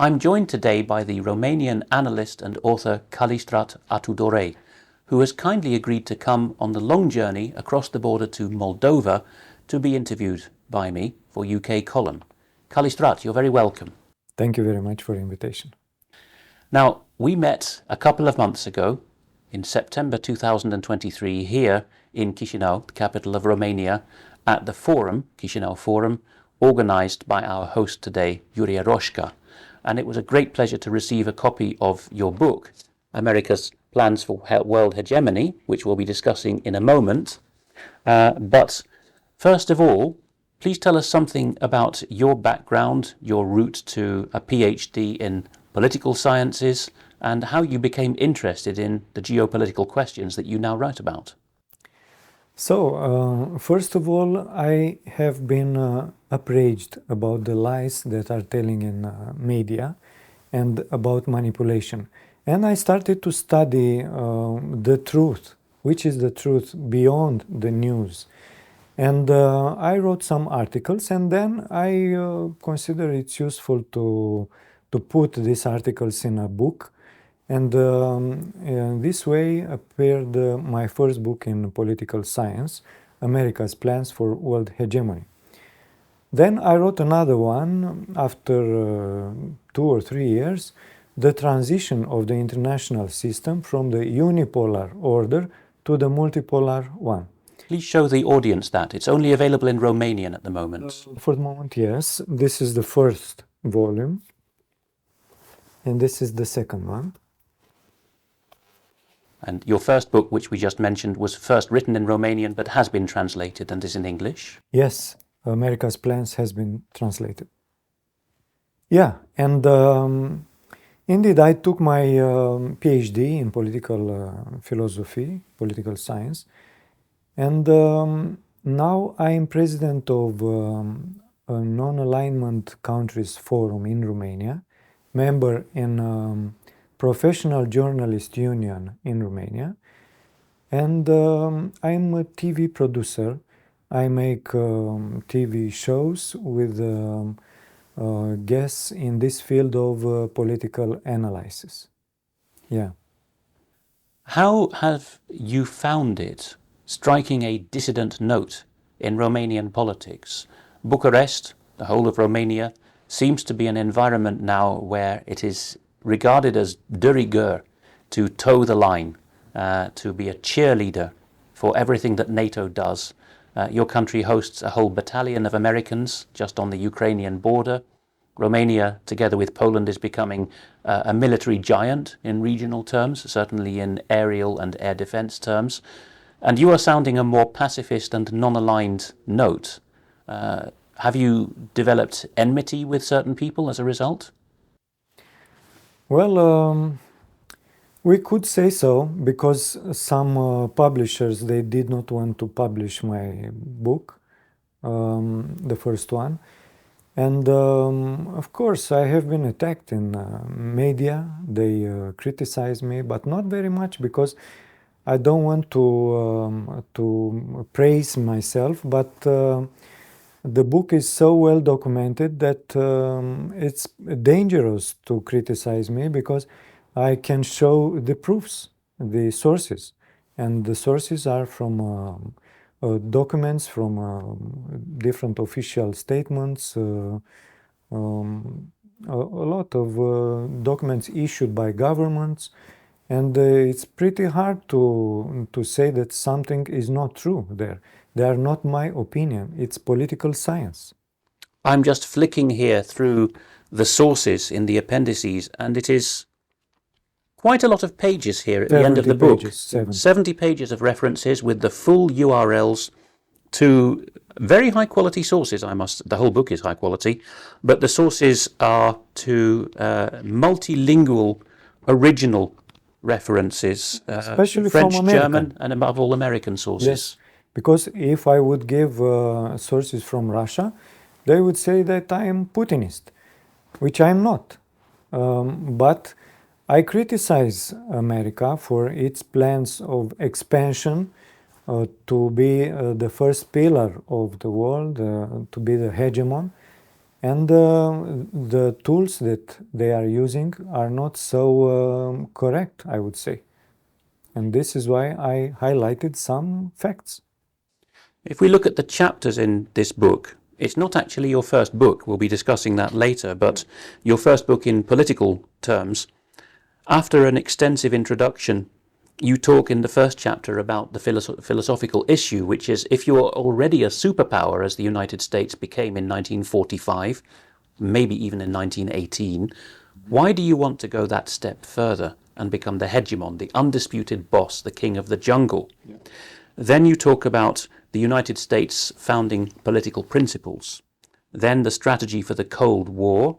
I'm joined today by the Romanian analyst and author Calistrat Atudorei, who has kindly agreed to come on the long journey across the border to Moldova to be interviewed by me for UK column. Calistrat, you're very welcome. Thank you very much for the invitation. Now, we met a couple of months ago in September 2023 here in Chișinău, the capital of Romania, at the forum, Chișinău Forum, organized by our host today, Iurie Roșca. And it was a great pleasure to receive a copy of your book, America's Plans for World Hegemony, which we'll be discussing in a moment. But first of all, please tell us something about your background, your route to a PhD in political sciences, and how you became interested in the geopolitical questions that you now write about. So, first of all, I have been outraged about the lies that are telling in media and about manipulation. And I started to study the truth, which is the truth beyond the news. And I wrote some articles, and then I consider it's useful to put these articles in a book. And in this way appeared my first book in political science, America's Plans for World Hegemony. Then I wrote another one after 2 or 3 years, the transition of the international system from the unipolar order to the multipolar one. Please show the audience that. It's only available in Romanian at the moment. For the moment, yes. This is the first volume. And this is the second one. And your first book, which we just mentioned, was first written in Romanian but has been translated and is in English. Yes, America's Plans has been translated. Yeah, and indeed I took my PhD in political philosophy, political science, and now I am president of a non-alignment countries forum in Romania, member in Professional Journalist Union in Romania, and I'm a TV producer. I make TV shows with guests in this field of political analysis. Yeah. How have you found it striking a dissident note in Romanian politics? Bucharest, the whole of Romania, seems to be an environment now where it is regarded as de rigueur to toe the line, to be a cheerleader for everything that NATO does. Your country hosts a whole battalion of Americans just on the Ukrainian border. Romania, together with Poland, is becoming a military giant in regional terms, certainly in aerial and air defense terms. And you are sounding a more pacifist and non-aligned note. Have you developed enmity with certain people as a result? Well, we could say so, because some publishers, they did not want to publish my book, the first one. And of course, I have been attacked in media. They criticize me, but not very much, because I don't want to praise myself, but the book is so well documented that it's dangerous to criticize me, because I can show the proofs, the sources, and the sources are from documents, from different official statements, a lot of documents issued by governments, and it's pretty hard to say that something is not true there. They are not my opinion. It's political science. I'm just flicking here through the sources in the appendices, and it is quite a lot of pages here at the end of the book. 70 pages of references with the full URLs to very high quality sources. The whole book is high quality, but the sources are to multilingual, original references, especially French, from America. German, and above all American sources. Yes. Because if I would give sources from Russia, they would say that I am Putinist, which I am not. But I criticize America for its plans of expansion to be the first pillar of the world, to be the hegemon. and the tools that they are using are not so correct, I would say. And this is why I highlighted some facts. If we look at the chapters in this book, it's not actually your first book, we'll be discussing that later, but your first book in political terms. After an extensive introduction, you talk in the first chapter about the philosophical issue, which is if you are already a superpower, as the United States became in 1945, maybe even in 1918, why do you want to go that step further and become the hegemon, the undisputed boss, the king of the jungle? Yeah. Then you talk about the United States founding political principles, then the strategy for the Cold War,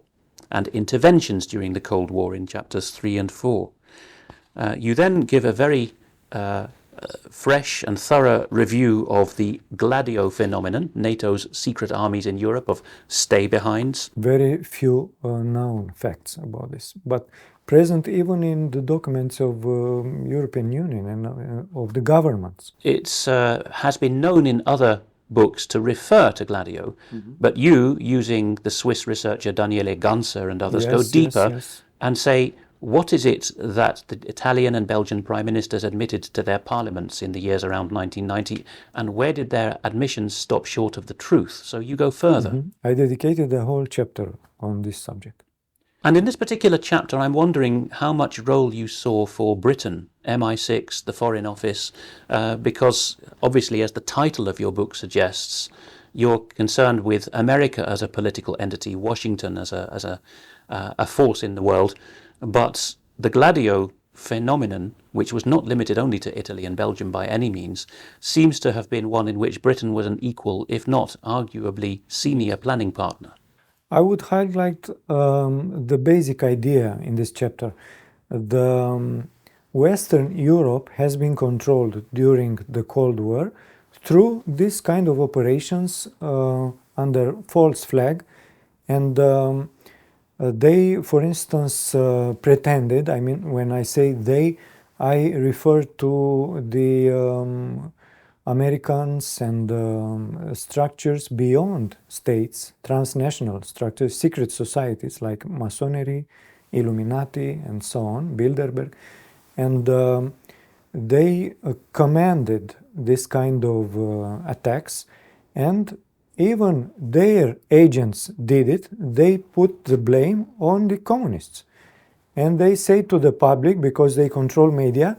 and interventions during the Cold War in chapters 3 and 4. You then give a very fresh and thorough review of the Gladio phenomenon, NATO's secret armies in Europe of stay-behinds. Very few known facts about this, but present even in the documents of European Union and of the governments. It has been known in other books to refer to Gladio, but you, using the Swiss researcher Daniele Ganser and others, go deeper and say, what is it that the Italian and Belgian prime ministers admitted to their parliaments in the years around 1990, and where did their admissions stop short of the truth? So you go further. I dedicated a whole chapter on this subject. And in this particular chapter, I'm wondering how much role you saw for Britain, MI6, the Foreign Office, because obviously, as the title of your book suggests, you're concerned with America as a political entity, Washington as a force in the world, but the Gladio phenomenon, which was not limited only to Italy and Belgium by any means, seems to have been one in which Britain was an equal, if not arguably senior planning partner. I would highlight the basic idea in this chapter. The Western Europe has been controlled during the Cold War through this kind of operations under false flag, and they, for instance, pretended, I mean, when I say they, I refer to the Americans and structures beyond states, transnational structures, secret societies like Masonry, Illuminati, and so on, Bilderberg. And they commanded this kind of attacks, and even their agents did it. They put the blame on the communists. And they say to the public, because they control media,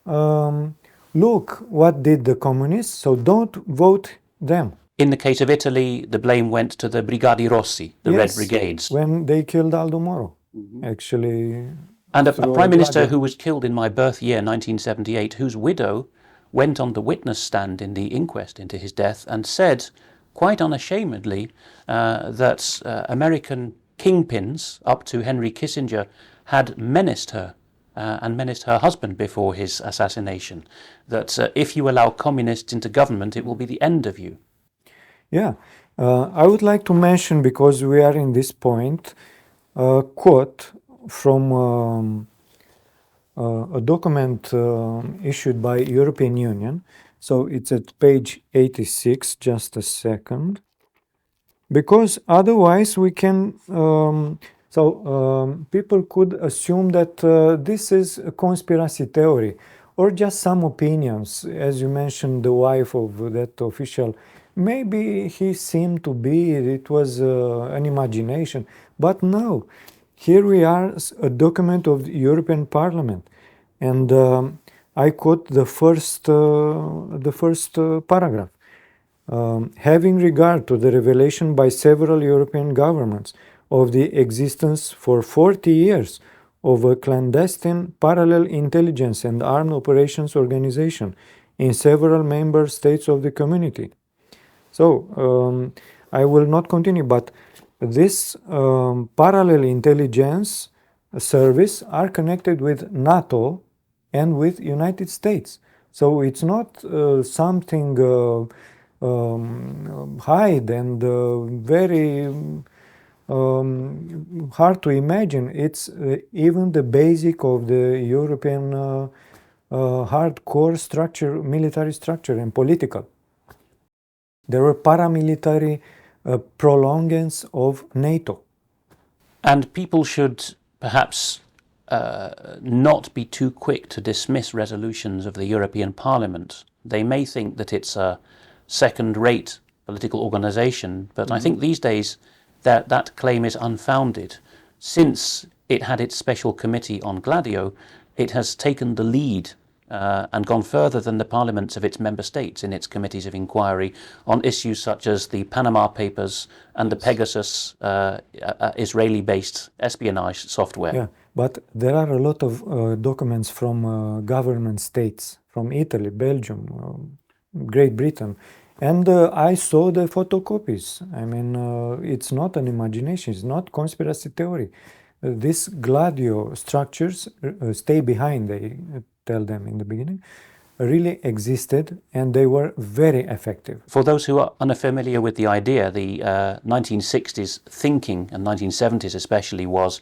look, what did the communists, so don't vote them. In the case of Italy, the blame went to the Brigadi Rossi, the Red Brigades. When they killed Aldo Moro, actually. And a prime minister who was killed in my birth year, 1978, whose widow went on the witness stand in the inquest into his death and said, quite unashamedly, that American kingpins up to Henry Kissinger had menaced her and menaced her husband before his assassination, that if you allow communists into government, it will be the end of you. Yeah, I would like to mention, because we are in this point, a quote from a document issued by European Union. So it's at page 86, just a second. Because otherwise we can, people could assume that this is a conspiracy theory or just some opinions. As you mentioned, the wife of that official, maybe he seemed to be, it was an imagination. But no, here we are, a document of the European Parliament. And I quote the first paragraph. Having regard to the revelation by several European governments of the existence for 40 years of a clandestine parallel intelligence and armed operations organization in several member states of the community. So, I will not continue, but this parallel intelligence service are connected with NATO and with United States. So it's not something hide and very hard to imagine. It's even the basic of the European hardcore structure, military structure and political. There were paramilitary a prolongance of NATO. And people should perhaps not be too quick to dismiss resolutions of the European Parliament. They may think that it's a second-rate political organisation, but I think these days that claim is unfounded. Since it had its special committee on Gladio, it has taken the lead and gone further than the parliaments of its member states in its committees of inquiry on issues such as the Panama Papers and the Pegasus Israeli-based espionage software. Yeah, but there are a lot of documents from government states, from Italy, Belgium, Great Britain, and I saw the photocopies. I mean, it's not an imagination, it's not conspiracy theory. These Gladio structures stay behind, they tell them in the beginning, really existed, and they were very effective. For those who are unfamiliar with the idea, the 1960s thinking, and 1970s especially, was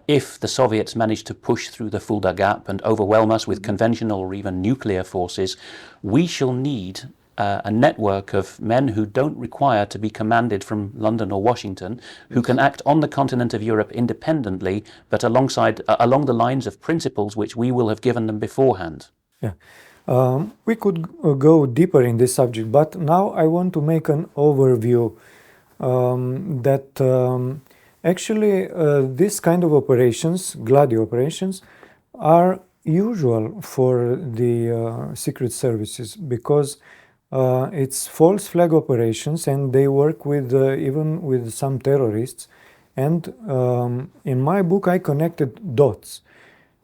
if the Soviets managed to push through the Fulda Gap and overwhelm us with conventional or even nuclear forces, we shall need a network of men who don't require to be commanded from London or Washington, who can act on the continent of Europe independently, but along the lines of principles which we will have given them beforehand. Yeah. We could go deeper in this subject, but now I want to make an overview that actually this kind of operations, Gladio operations, are usual for the secret services because it's false flag operations, and they work with even with some terrorists. And in my book, I connected dots,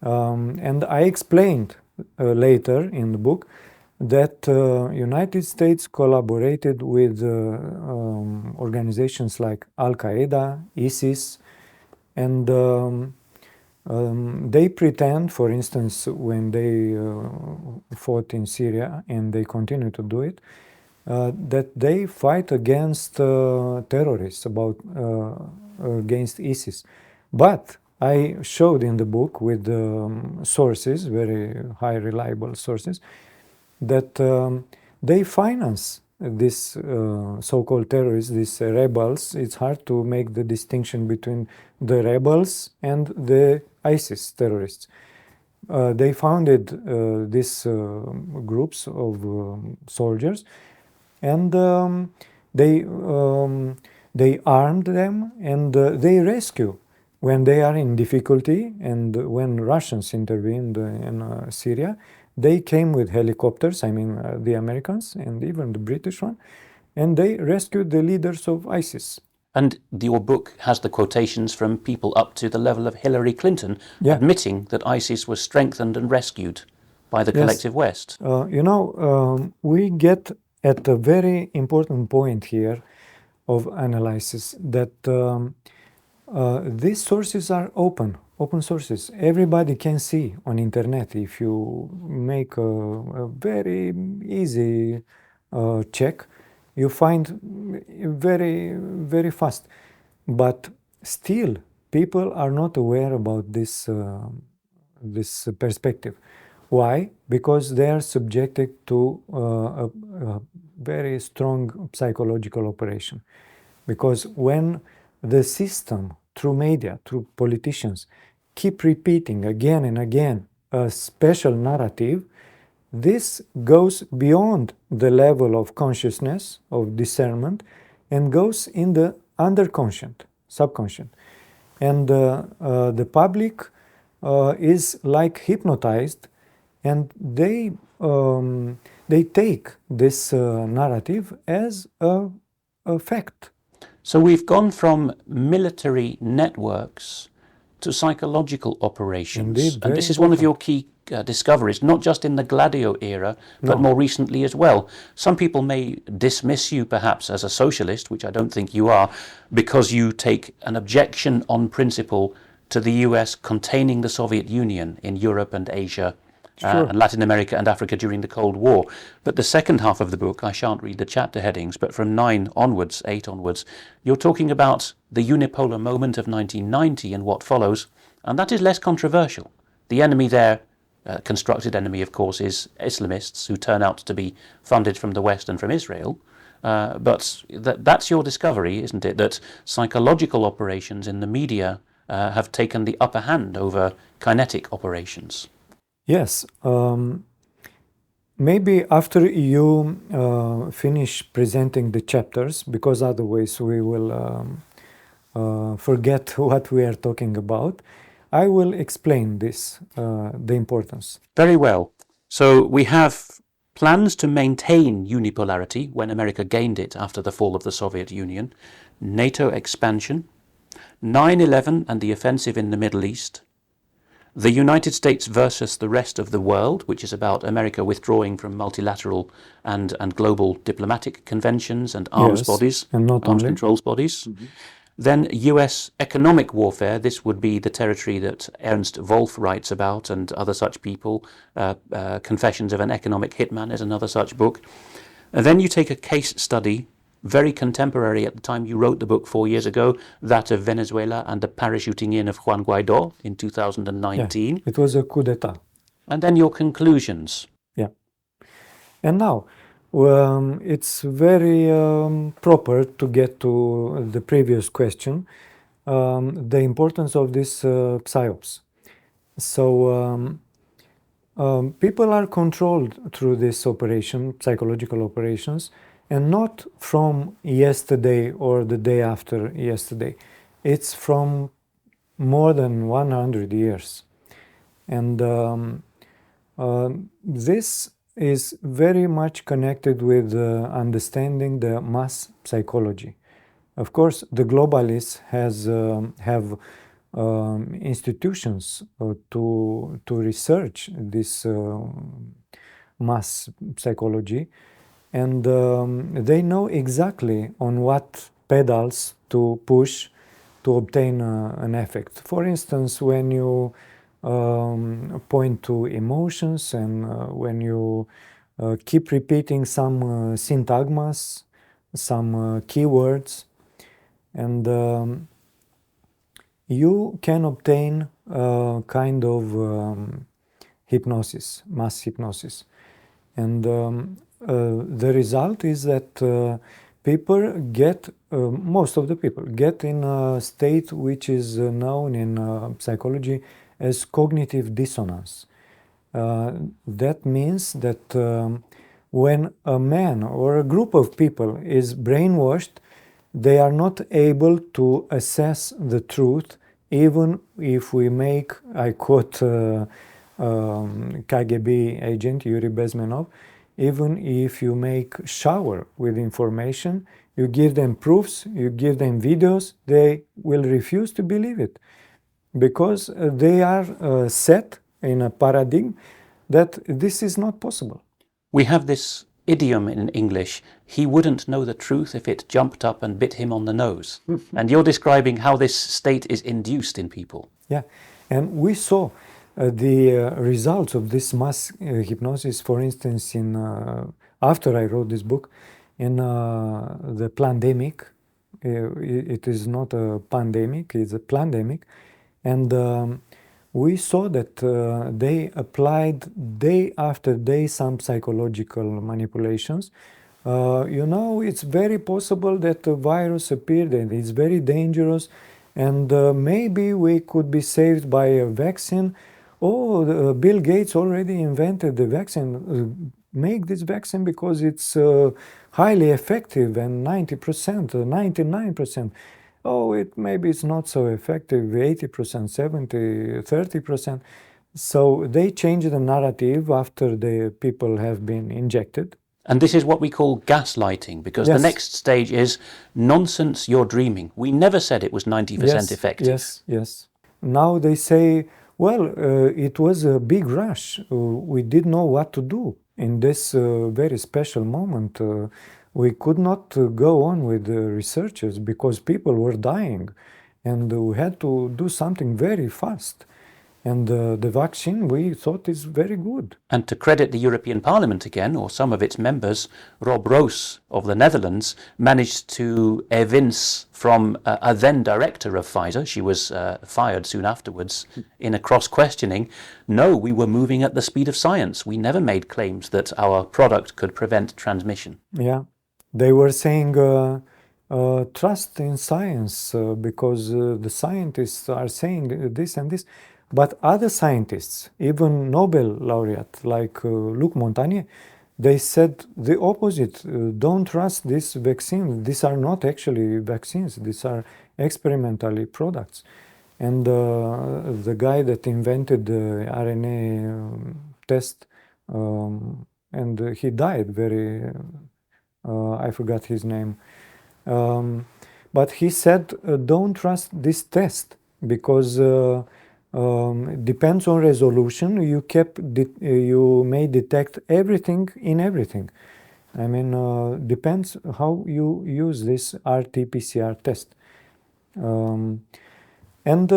and I explained later in the book that United States collaborated with organizations like Al-Qaeda, ISIS, and they pretend, for instance, when they fought in Syria, and they continue to do it, that they fight against terrorists, against ISIS. But I showed in the book with sources, very high reliable sources, that they finance these so-called terrorists, these rebels. It's hard to make the distinction between the rebels and the ISIS terrorists. They founded these groups of soldiers, and they armed them, and they rescue when they are in difficulty. And when Russians intervened in Syria, they came with helicopters, I mean the Americans and even the British one, and they rescued the leaders of ISIS. And your book has the quotations from people up to the level of Hillary Clinton, admitting that ISIS was strengthened and rescued by the collective West. We get at a very important point here of analysis that these sources are open sources. Everybody can see on internet. If you make a very easy check, you find very, very fast. But still, people are not aware about this perspective. Why? Because they are subjected to a very strong psychological operation. Because when the system, through media, through politicians, keep repeating again and again a special narrative, this goes beyond the level of consciousness, of discernment, and goes in the underconscious, subconscious. And the public is like hypnotized, and they take this narrative as a fact. So we've gone from military networks to psychological operations. Indeed, and this is one of your key discoveries, not just in the Gladio era, but more recently as well. Some people may dismiss you perhaps as a socialist, which I don't think you are, because you take an objection on principle to the US containing the Soviet Union in Europe and Asia, and Latin America and Africa during the Cold War. But the second half of the book, I shan't read the chapter headings, but from 8 onwards, you're talking about the unipolar moment of 1990 and what follows, and that is less controversial. The enemy there, constructed enemy of course, is Islamists who turn out to be funded from the West and from Israel, But that's your discovery, isn't it? That psychological operations in the media have taken the upper hand over kinetic operations. Yes. Maybe after you finish presenting the chapters, because otherwise we will forget what we are talking about, I will explain this, the importance. Very well. So we have plans to maintain unipolarity when America gained it after the fall of the Soviet Union, NATO expansion, 9/11 and the offensive in the Middle East, the United States versus the rest of the world, which is about America withdrawing from multilateral and global diplomatic conventions and arms bodies, and not arms only. controls bodies. Then US economic warfare. This would be the territory that Ernst Wolf writes about and other such people. Confessions of an Economic Hitman is another such book. And then you take a case study, very contemporary at the time you wrote the book 4 years ago, that of Venezuela and the parachuting in of Juan Guaido in 2019. Yeah, it was a coup d'etat. And then your conclusions. Yeah. And now, it's very proper to get to the previous question, the importance of this psyops. So people are controlled through this operation, psychological operations, and not from yesterday or the day after yesterday. It's from more than 100 years. And this is very much connected with understanding the mass psychology. Of course, the globalists have institutions to research this mass psychology, and they know exactly on what pedals to push to obtain an effect. For instance, when you point to emotions and when you keep repeating some syntagmas, some keywords, and you can obtain a kind of hypnosis, mass hypnosis. And the result is that people get, most of the people get in a state which is known in psychology as cognitive dissonance. That means that when a man or a group of people is brainwashed, they are not able to assess the truth, even if we make, I quote KGB agent Yuri Bezmenov, even if you make shower with information, you give them proofs, you give them videos, they will refuse to believe it, because they are set in a paradigm that this is not possible. We have this idiom in English, he wouldn't know the truth if it jumped up and bit him on the nose. And you're describing how this state is induced in people. Yeah, and we saw the results of this mass hypnosis, for instance, in after I wrote this book, in the pandemic. It is not a pandemic, it's a pandemic. And we saw that they applied day after day some psychological manipulations. You know, it's very possible that a virus appeared and it's very dangerous, and maybe we could be saved by a vaccine. Oh, Bill Gates already invented the vaccine. Make this vaccine because it's highly effective and 90%, 99%. Oh, maybe it's not so effective, 80%, 70, 30%. So they change the narrative after the people have been injected. And this is what we call gaslighting, because the next stage is nonsense, you're dreaming. We never said it was 90% effective. Yes. Now they say, well, it was a big rush. We didn't know what to do in this very special moment. We could not go on with the researches because people were dying, and we had to do something very fast. And the vaccine, we thought, is very good. And to credit the European Parliament again, or some of its members, Rob Roos of the Netherlands managed to evince from a then director of Pfizer, she was fired soon afterwards, in a cross-questioning, no, we were moving at the speed of science. We never made claims that our product could prevent transmission. Yeah, They were saying trust in science because the scientists are saying this and this. But other scientists, even Nobel laureate like Luc Montagnier, they said the opposite. Don't trust these vaccines. These are not actually vaccines. These are experimentally products. And the guy that invented the RNA test, and he died very, I forgot his name. But he said, don't trust this test because depends on resolution. You may detect everything in everything. I mean, depends how you use this RT-PCR test. And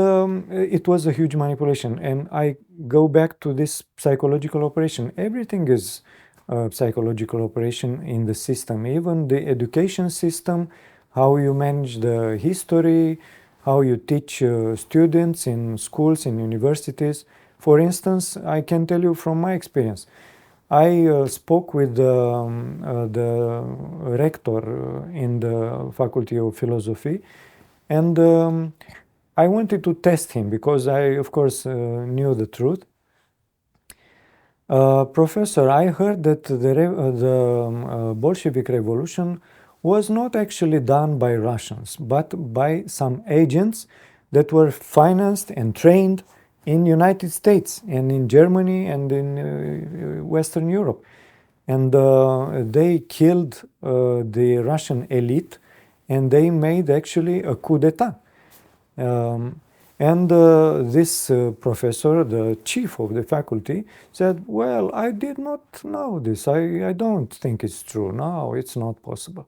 it was a huge manipulation. And I go back to this psychological operation. Everything is a psychological operation in the system, even the education system, how you manage the history, how you teach students in schools, in universities. For instance, I can tell you from my experience. I spoke with the rector in the Faculty of Philosophy, and I wanted to test him because I, of course, knew the truth. Professor, I heard that the Bolshevik Revolution was not actually done by Russians, but by some agents that were financed and trained in United States and in Germany and in Western Europe. And they killed the Russian elite, and they made actually a coup d'etat. And this professor, the chief of the faculty, said, well, I did not know this. I don't think it's true. No, it's not possible.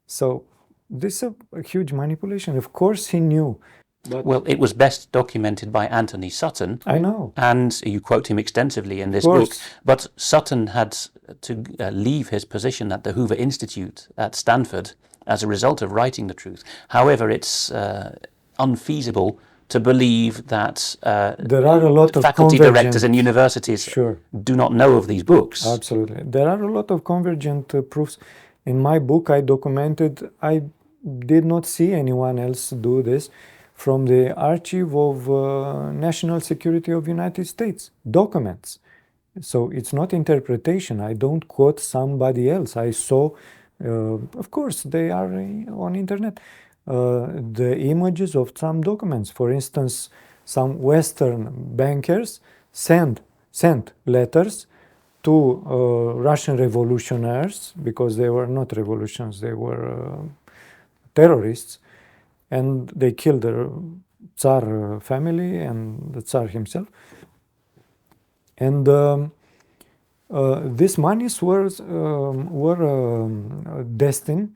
So this is a huge manipulation. Of course he knew. But Well, it was best documented by Anthony Sutton. I know. And you quote him extensively in this Of book. course. But Sutton had to leave his position at the Hoover Institute at Stanford as a result of writing the truth. However, it's unfeasible to believe that There are a lot of faculty directors in universities Sure. do not know of these books. Absolutely. There are a lot of convergent proofs. In my book, I documented, I did not see anyone else do this, from the Archive of National Security of United States, documents. So it's not interpretation. I don't quote somebody else. I saw, of course, they are on internet, the images of some documents. For instance, some Western bankers sent letters to Russian revolutionaries, because they were not revolutions, they were terrorists, and they killed the Tsar family and the Tsar himself. And these monies were destined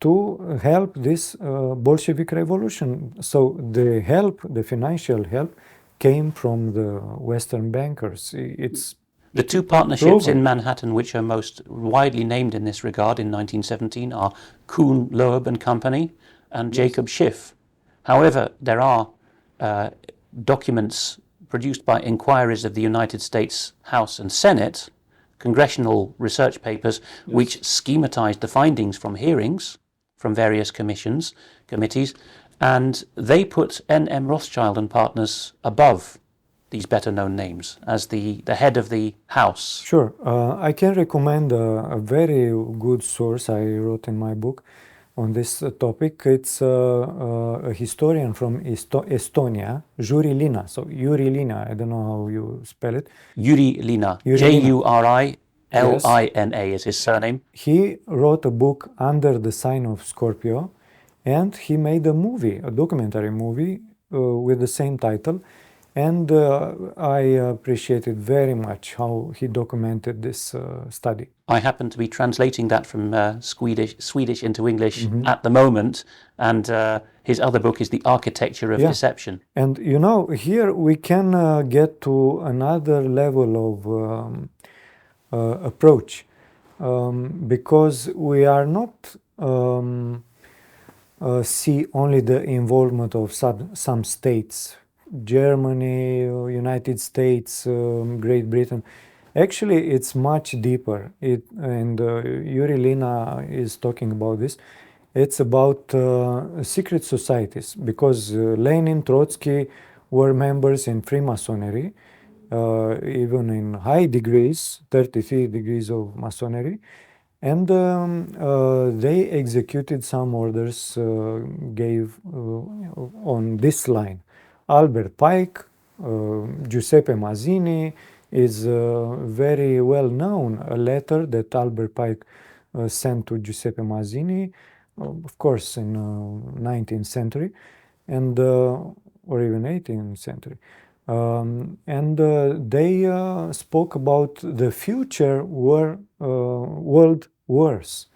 to help this Bolshevik revolution. So the help, the financial help, came from the Western bankers. It's The two partnerships proven. in Manhattan which are most widely named in this regard in 1917 are Kuhn, Loeb and Company and Jacob Schiff. However, there are documents produced by inquiries of the United States House and Senate, congressional research papers, which schematized the findings from hearings from various committees, and they put N.M. Rothschild and Partners above these better-known names as the head of the house. Sure. I can recommend a very good source I wrote in my book on this topic. It's a historian from Estonia, Juri Lina. So Juri Lina, I don't know how you spell it. Juri Lina, Juri Lina. Jurilina is his surname. He wrote a book Under the Sign of Scorpio, and he made a movie, a documentary movie with the same title. And I appreciated very much how he documented this study. I happen to be translating that from Swedish into English at the moment, and his other book is The Architecture of Deception. And you know, here we can get to another level of approach, because we are not see only the involvement of some states, Germany, United States, Great Britain. Actually, it's much deeper. Yuri Lina is talking about this. It's about secret societies because Lenin, Trotsky were members in Freemasonry, even in high degrees, 33 degrees of Masonry. And they executed some orders, gave on this line. Albert Pike, Giuseppe Mazzini is very well known. A letter that Albert Pike sent to Giuseppe Mazzini, of course, in 19th century, and or even 18th century. They spoke about the future world wars,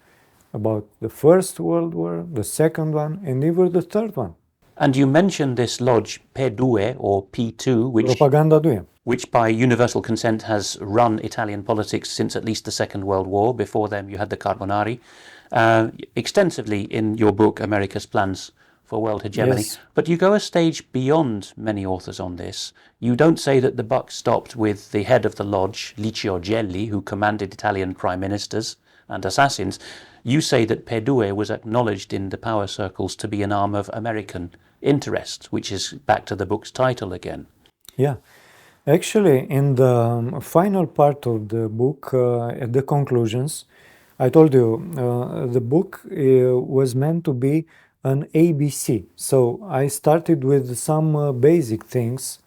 about the First World War, the second one, and even the third one. And you mentioned this lodge P2 or P2, Propaganda 2. which by universal consent has run Italian politics since at least the Second World War. Before them you had the Carbonari. Extensively in your book, America's Plans for World Hegemony. Yes. But you go a stage beyond many authors on this. You don't say that the buck stopped with the head of the lodge, Licio Gelli, who commanded Italian prime ministers and assassins. You say that P2 was acknowledged in the power circles to be an arm of American interest, which is back to the book's title again. Yeah. Actually, in the final part of the book, at the conclusions, I told you the book was meant to be an ABC. So I started with some basic things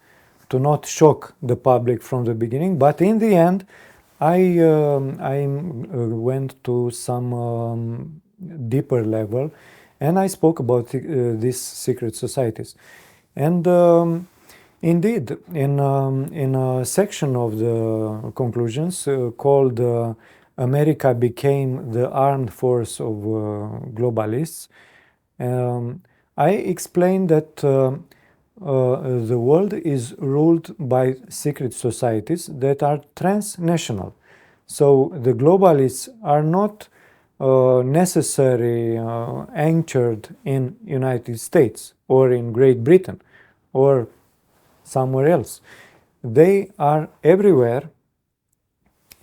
to not shock the public from the beginning, but in the end, I went to some deeper level, and I spoke about these secret societies. And indeed, in a section of the conclusions called America Became the Armed Force of Globalists, I explained that the world is ruled by secret societies that are transnational. So the globalists are not necessarily anchored in United States or in Great Britain or somewhere else. They are everywhere,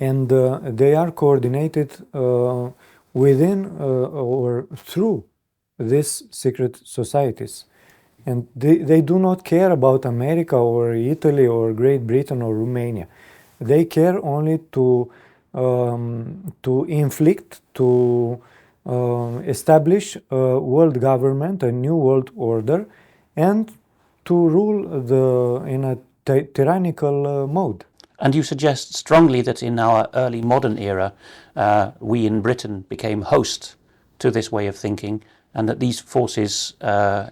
and they are coordinated within or through these secret societies. And they do not care about America or Italy or Great Britain or Romania. They care only to inflict, to establish a world government, a new world order, and to rule in a tyrannical mode. And you suggest strongly that in our early modern era, we in Britain became host to this way of thinking, and that these forces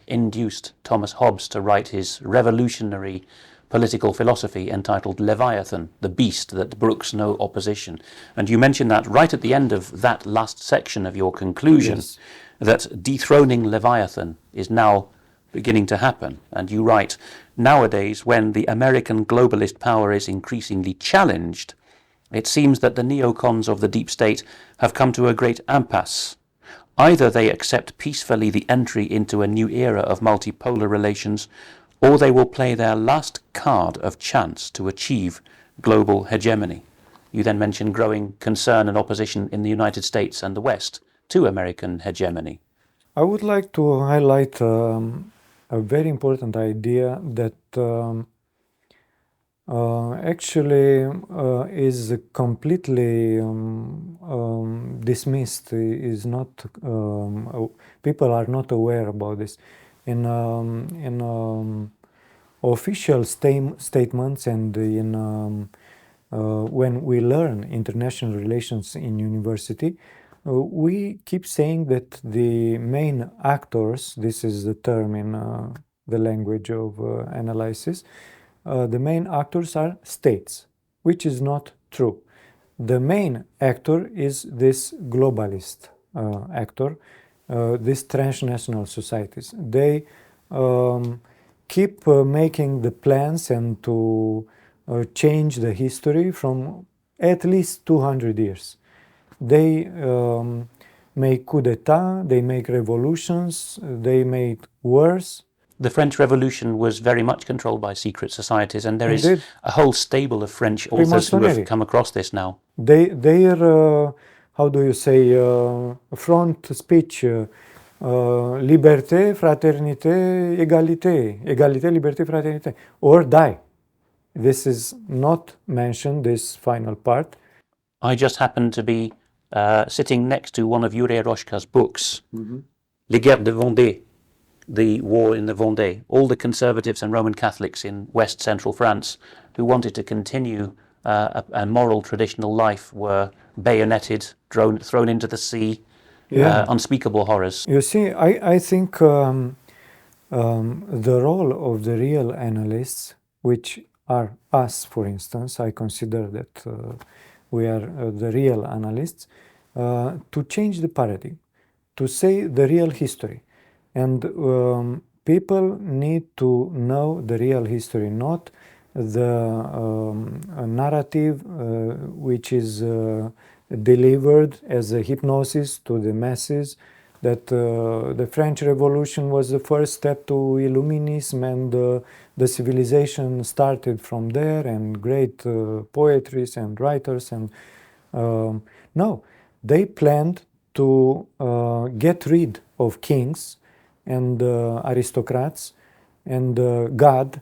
induced Thomas Hobbes to write his revolutionary political philosophy entitled Leviathan, the beast that brooks no opposition. And you mention that right at the end of that last section of your conclusion, Yes. that dethroning Leviathan is now beginning to happen. And you write, nowadays, when the American globalist power is increasingly challenged, it seems that the neocons of the deep state have come to a great impasse. Either they accept peacefully the entry into a new era of multipolar relations, or they will play their last card of chance to achieve global hegemony. You then mention growing concern and opposition in the United States and the West to American hegemony. I would like to highlight a very important idea that actually is completely dismissed. Is not people are not aware about this. In official statements and in when we learn international relations in university, we keep saying that the main actors, this is the term in the language of analysis, the main actors are states, which is not true. The main actor is this globalist actor, these transnational societies. They keep making the plans and to change the history from at least 200 years. They make coup d'etat, they make revolutions, they make wars, The French Revolution was very much controlled by secret societies, and there is Indeed. a whole stable of French authors who have come across this now. Their how do you say, front speech, liberté, fraternité, égalité, égalité, liberté, fraternité, or die. This is not mentioned, this final part. I just happened to be sitting next to one of Yuri Eroshka's books, Les Guerres de Vendée, the war in the Vendée. All the conservatives and Roman Catholics in West Central France who wanted to continue a moral traditional life were bayoneted, thrown into the sea, unspeakable horrors. You see, I think the role of the real analysts, which are us, for instance, I consider that we are the real analysts, to change the paradigm, to say the real history. And people need to know the real history, not the narrative which is delivered as a hypnosis to the masses, that the French Revolution was the first step to Illuminism, and the civilization started from there, and great poetries and writers. And no, they planned to get rid of kings and aristocrats and God,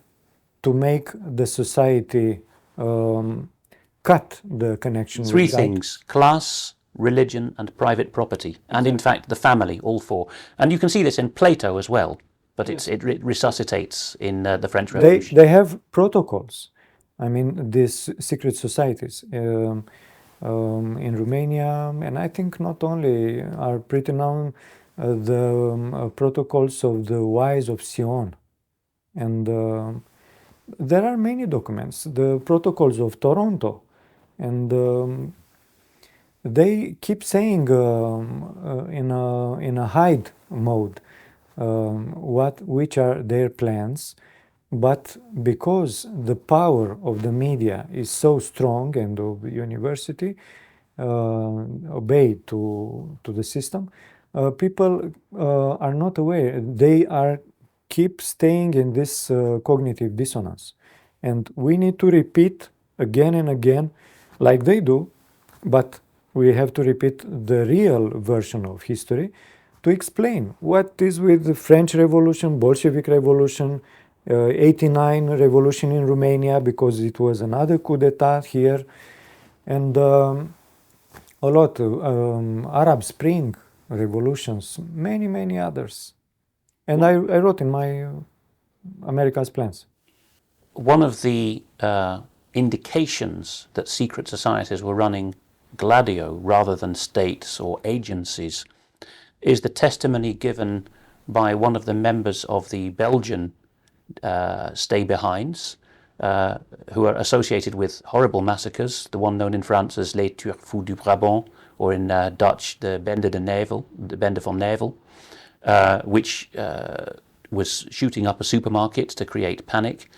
to make the society cut the connection Three with God. things: class, religion, and private property. And in fact, the family, all four. And you can see this in Plato as well, but it resuscitates in the French Revolution. They have protocols. I mean, these secret societies in Romania, and I think not only, are pretty known, the protocols of the Wise of Sion. And there are many documents, the protocols of Toronto. And they keep saying in a hide mode which are their plans, but because the power of the media is so strong and of university obey to the system, people are not aware. They are keep staying in this cognitive dissonance, and we need to repeat again and again, like they do, but we have to repeat the real version of history to explain what is with the French Revolution, Bolshevik Revolution, 89 revolution in Romania, because it was another coup d'etat here, and a lot of Arab Spring revolutions, many others. And I wrote in my America's Plans. One of the indications that secret societies were running gladio rather than states or agencies is the testimony given by one of the members of the Belgian stay-behinds, who are associated with horrible massacres, the one known in France as Les Turcs du Brabant, or in Dutch, the Bende van Nevel, which was shooting up a supermarket to create panic.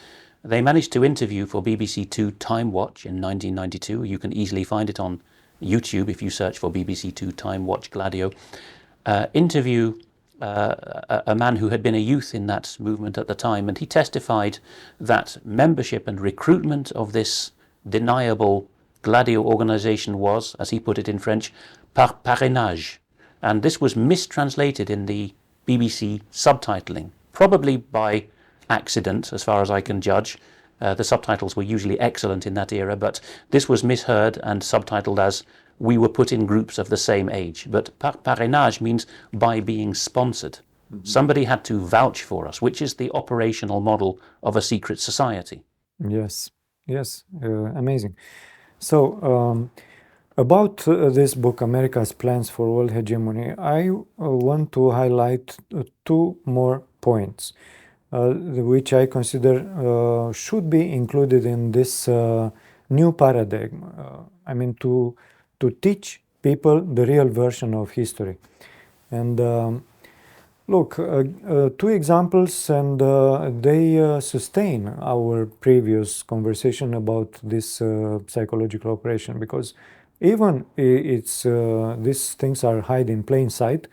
They managed to interview for BBC Two Time Watch in 1992. You can easily find it on YouTube if you search for BBC Two Time Watch Gladio. Interview a man who had been a youth in that movement at the time, and he testified that membership and recruitment of this deniable gladio organization was, as he put it in French, par parrainage. And this was mistranslated in the BBC subtitling, probably by accident, as far as I can judge. The subtitles were usually excellent in that era, but this was misheard and subtitled as "we were put in groups of the same age." But parrainage means by being sponsored. Mm-hmm. Somebody had to vouch for us, which is the operational model of a secret society. Yes, amazing. So, about this book, America's Plans for World Hegemony, I want to highlight two more points, which I consider should be included in this new paradigm. I mean, to teach people the real version of history. And look, two examples, and they sustain our previous conversation about this psychological operation, because even these things are hidden in plain sight,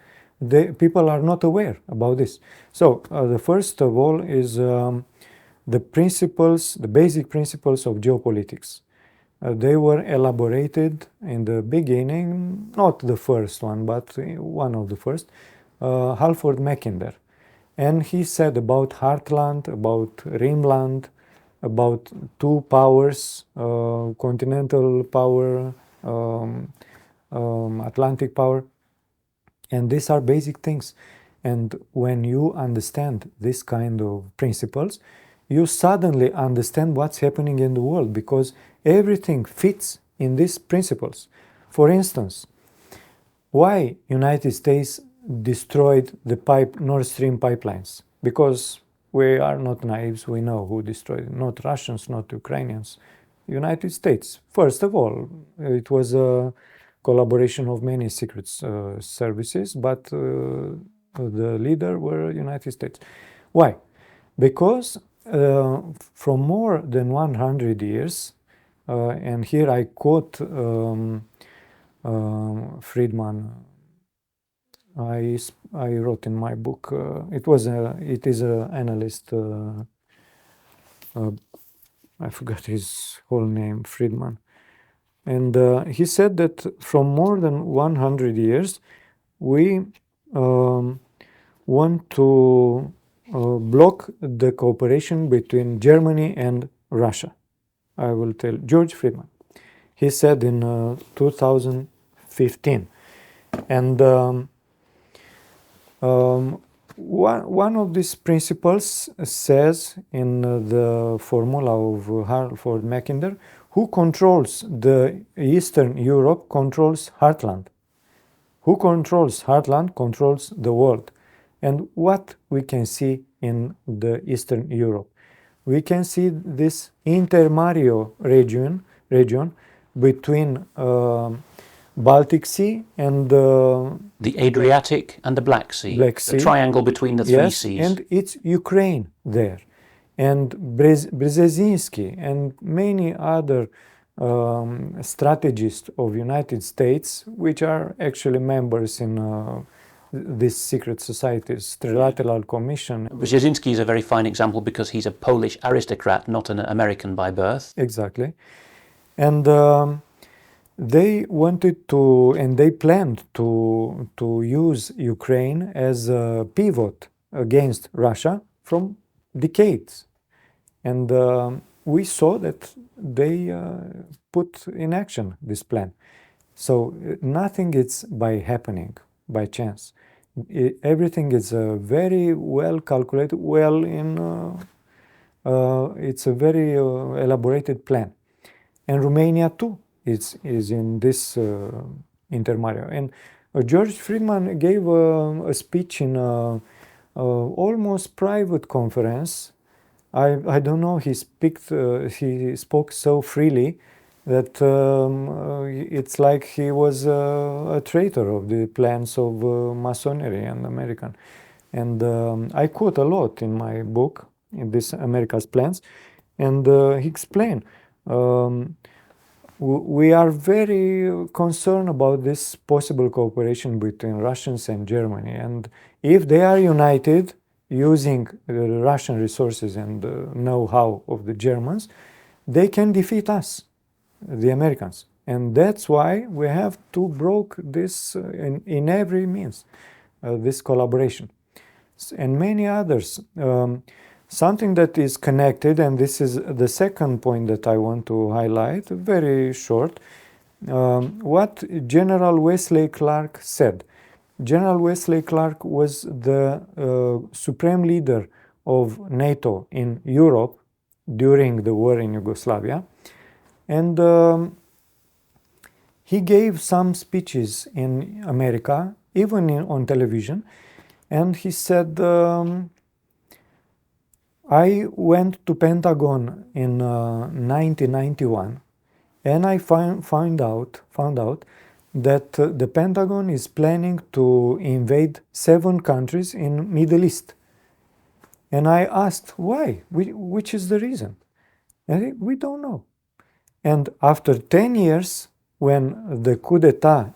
people are not aware about this. So the first of all is the principles, the basic principles of geopolitics. They were elaborated in the beginning, not the first one, but one of the first, Halford Mackinder. And he said about Heartland, about Rimland, about two powers, continental power, Atlantic power. And these are basic things. And when you understand this kind of principles, you suddenly understand what's happening in the world, because everything fits in these principles. For instance, why United States destroyed the Nord Stream pipelines? Because we are not naive, we know who destroyed it. Not Russians, not Ukrainians, United States. First of all, it was a collaboration of many secret services, but the leader were United States. Why? Because from more than 100 years, and here I quote Friedman. I wrote in my book. It is an analyst. I forgot his whole name, Friedman, and he said that from more than 100 years, we want to block the cooperation between Germany and Russia. I will tell George Friedman. He said in 2015, and one of these principles says in the formula of Halford Mackinder, who controls the Eastern Europe controls Heartland. Who controls Heartland controls the world. And what we can see in the Eastern Europe? We can see this intermario region between Baltic Sea and the Adriatic and the Black Sea, the triangle between the three seas. And it's Ukraine there, and Brzezinski and many other strategists of United States, which are actually members in these secret societies, Trilateral Commission. Brzezinski is a very fine example because he's a Polish aristocrat, not an American by birth. Exactly. And they wanted to, and they planned to use Ukraine as a pivot against Russia from decades. And we saw that they put in action this plan. So nothing is by happening, by chance. Everything is very well calculated, it's a very elaborated plan. And Romania too is in this intermario. And George Friedman gave a speech in almost private conference. I don't know, he spoke so freely that it's like he was a traitor of the plans of Masonry and American. And I quote a lot in my book, in this America's Plans, and he explained, we are very concerned about this possible cooperation between Russians and Germany. And if they are united, using the Russian resources and the know-how of the Germans, they can defeat us, the Americans. And that's why we have to broke this in every means, this collaboration. And many others. Something that is connected, and this is the second point that I want to highlight, very short, what General Wesley Clark said. General Wesley Clark was the supreme leader of NATO in Europe during the war in Yugoslavia. And he gave some speeches in America, even on television. And he said, I went to Pentagon in 1991, and I found out that the Pentagon is planning to invade 7 countries in Middle East. And I asked why, which is the reason? And we don't know. And after 10 years, when the coup d'etat,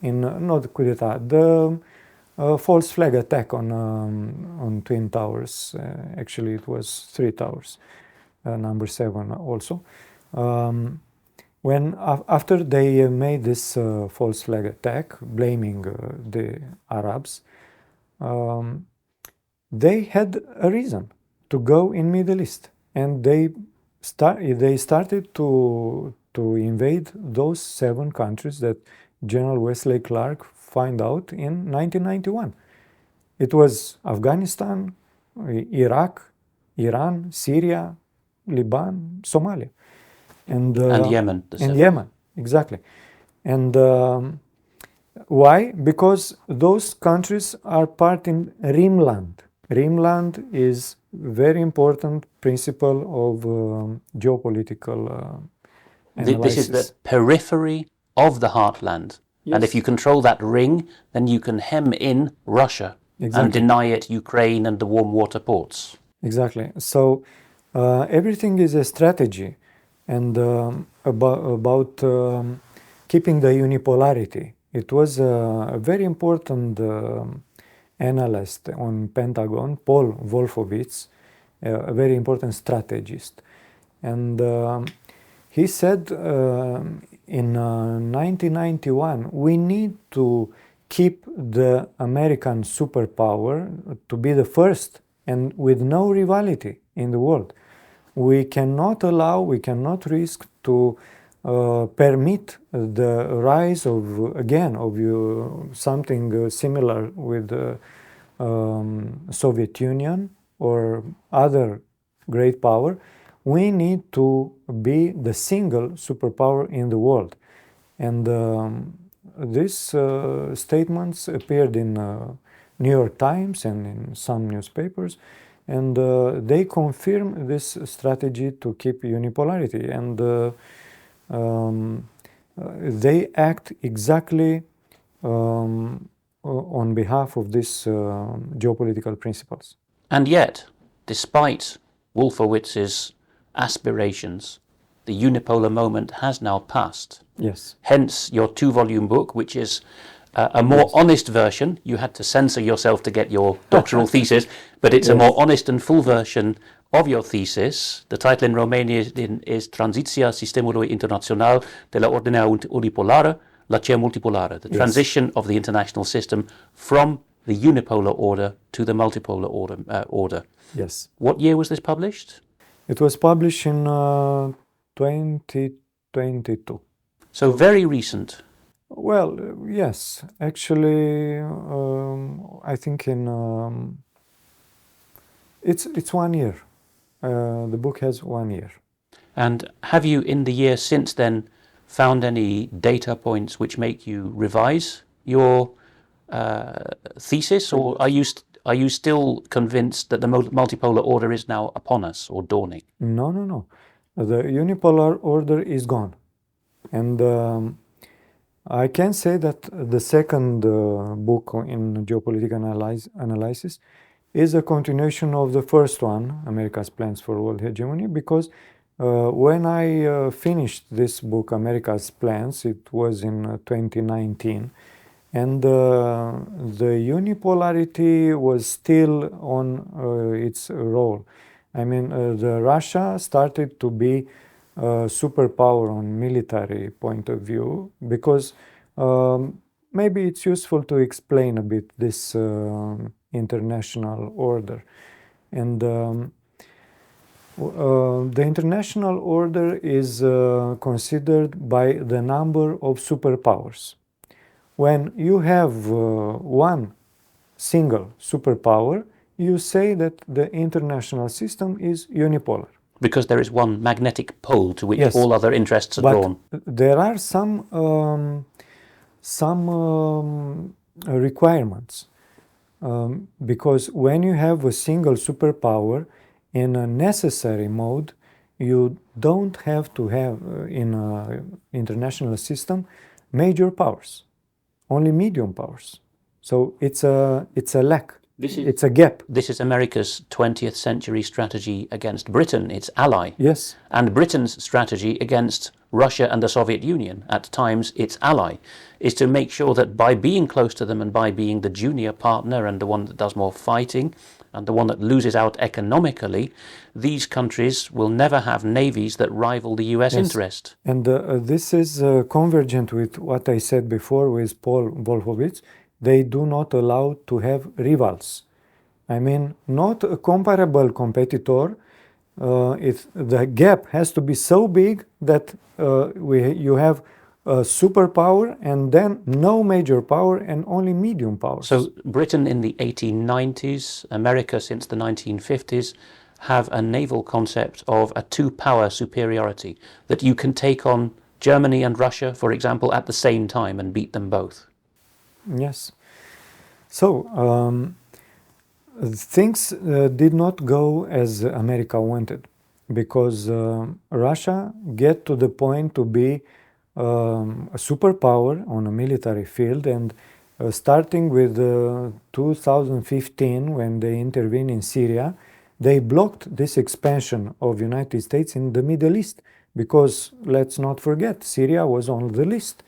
a false flag attack on Twin Towers. Actually, it was 3 towers, number 7 also. After they made this false flag attack, blaming the Arabs, they had a reason to go in Middle East, and they started to invade those 7 countries that General Wesley Clark found out in 1991. It was Afghanistan, Iraq, Iran, Syria, Lebanon, Somalia, and Yemen. And Yemen, exactly. And why? Because those countries are part in Rimland. Rimland is very important principle of geopolitical analysis. This is the periphery of the heartland. Yes. And if you control that ring, then you can hem in Russia and deny it Ukraine and the warm water ports. Exactly. So everything is a strategy, and about keeping the unipolarity. It was a very important analyst on Pentagon, Paul Wolfowitz, a very important strategist. And he said in 1991, we need to keep the American superpower to be the first and with no rivalry in the world. We cannot risk to permit the rise of something similar with the Soviet Union or other great power. We need to be the single superpower in the world. And these statements appeared in New York Times and in some newspapers, and they confirm this strategy to keep unipolarity, and they act exactly on behalf of these geopolitical principles. And yet, despite Wolfowitz's aspirations, the unipolar moment has now passed. Yes. Hence your 2-volume book, which is a more honest version. You had to censor yourself to get your doctoral thesis, but it's a more honest and full version of your thesis. The title in Romanian is Tranziția sistemului internațional de la ordinea unipolară la cea multipolară. The transition of the international system from the unipolar order to the multipolar order. Yes. What year was this published? It was published in 2022. So very recent. Well, yes. Actually, I think it's 1 year. The book has 1 year. And have you, in the year since then, found any data points which make you revise your thesis, or are you still convinced that the multipolar order is now upon us or dawning? No. The unipolar order is gone, and I can say that the second book in geopolitical analysis is a continuation of the first one, America's Plans for World Hegemony, because when I finished this book, America's Plans, it was in 2019, and the unipolarity was still on its role. I mean, the Russia started to be a superpower on military point of view, because maybe it's useful to explain a bit this international order. And the international order is considered by the number of superpowers. When you have one single superpower, you say that the international system is unipolar. Because there is one magnetic pole to which all other interests are drawn. There are some requirements. Because when you have a single superpower in a necessary mode, you don't have to have in an international system major powers, only medium powers. So it's a lack. It's a gap. This is America's 20th century strategy against Britain, its ally. Yes. And Britain's strategy against Russia and the Soviet Union, at times its ally, is to make sure that by being close to them and by being the junior partner and the one that does more fighting and the one that loses out economically, these countries will never have navies that rival the US interest. And this is convergent with what I said before with Paul Wolfowitz. They do not allow to have rivals. I mean, not a comparable competitor. The gap has to be so big that you have a superpower and then no major power and only medium powers. So Britain in the 1890s, America since the 1950s, have a naval concept of a two-power superiority, that you can take on Germany and Russia, for example, at the same time and beat them both. Yes. So things did not go as America wanted, because Russia get to the point to be a superpower on a military field, and starting with 2015, when they intervened in Syria, they blocked this expansion of United States in the Middle East, because let's not forget, Syria was on the list.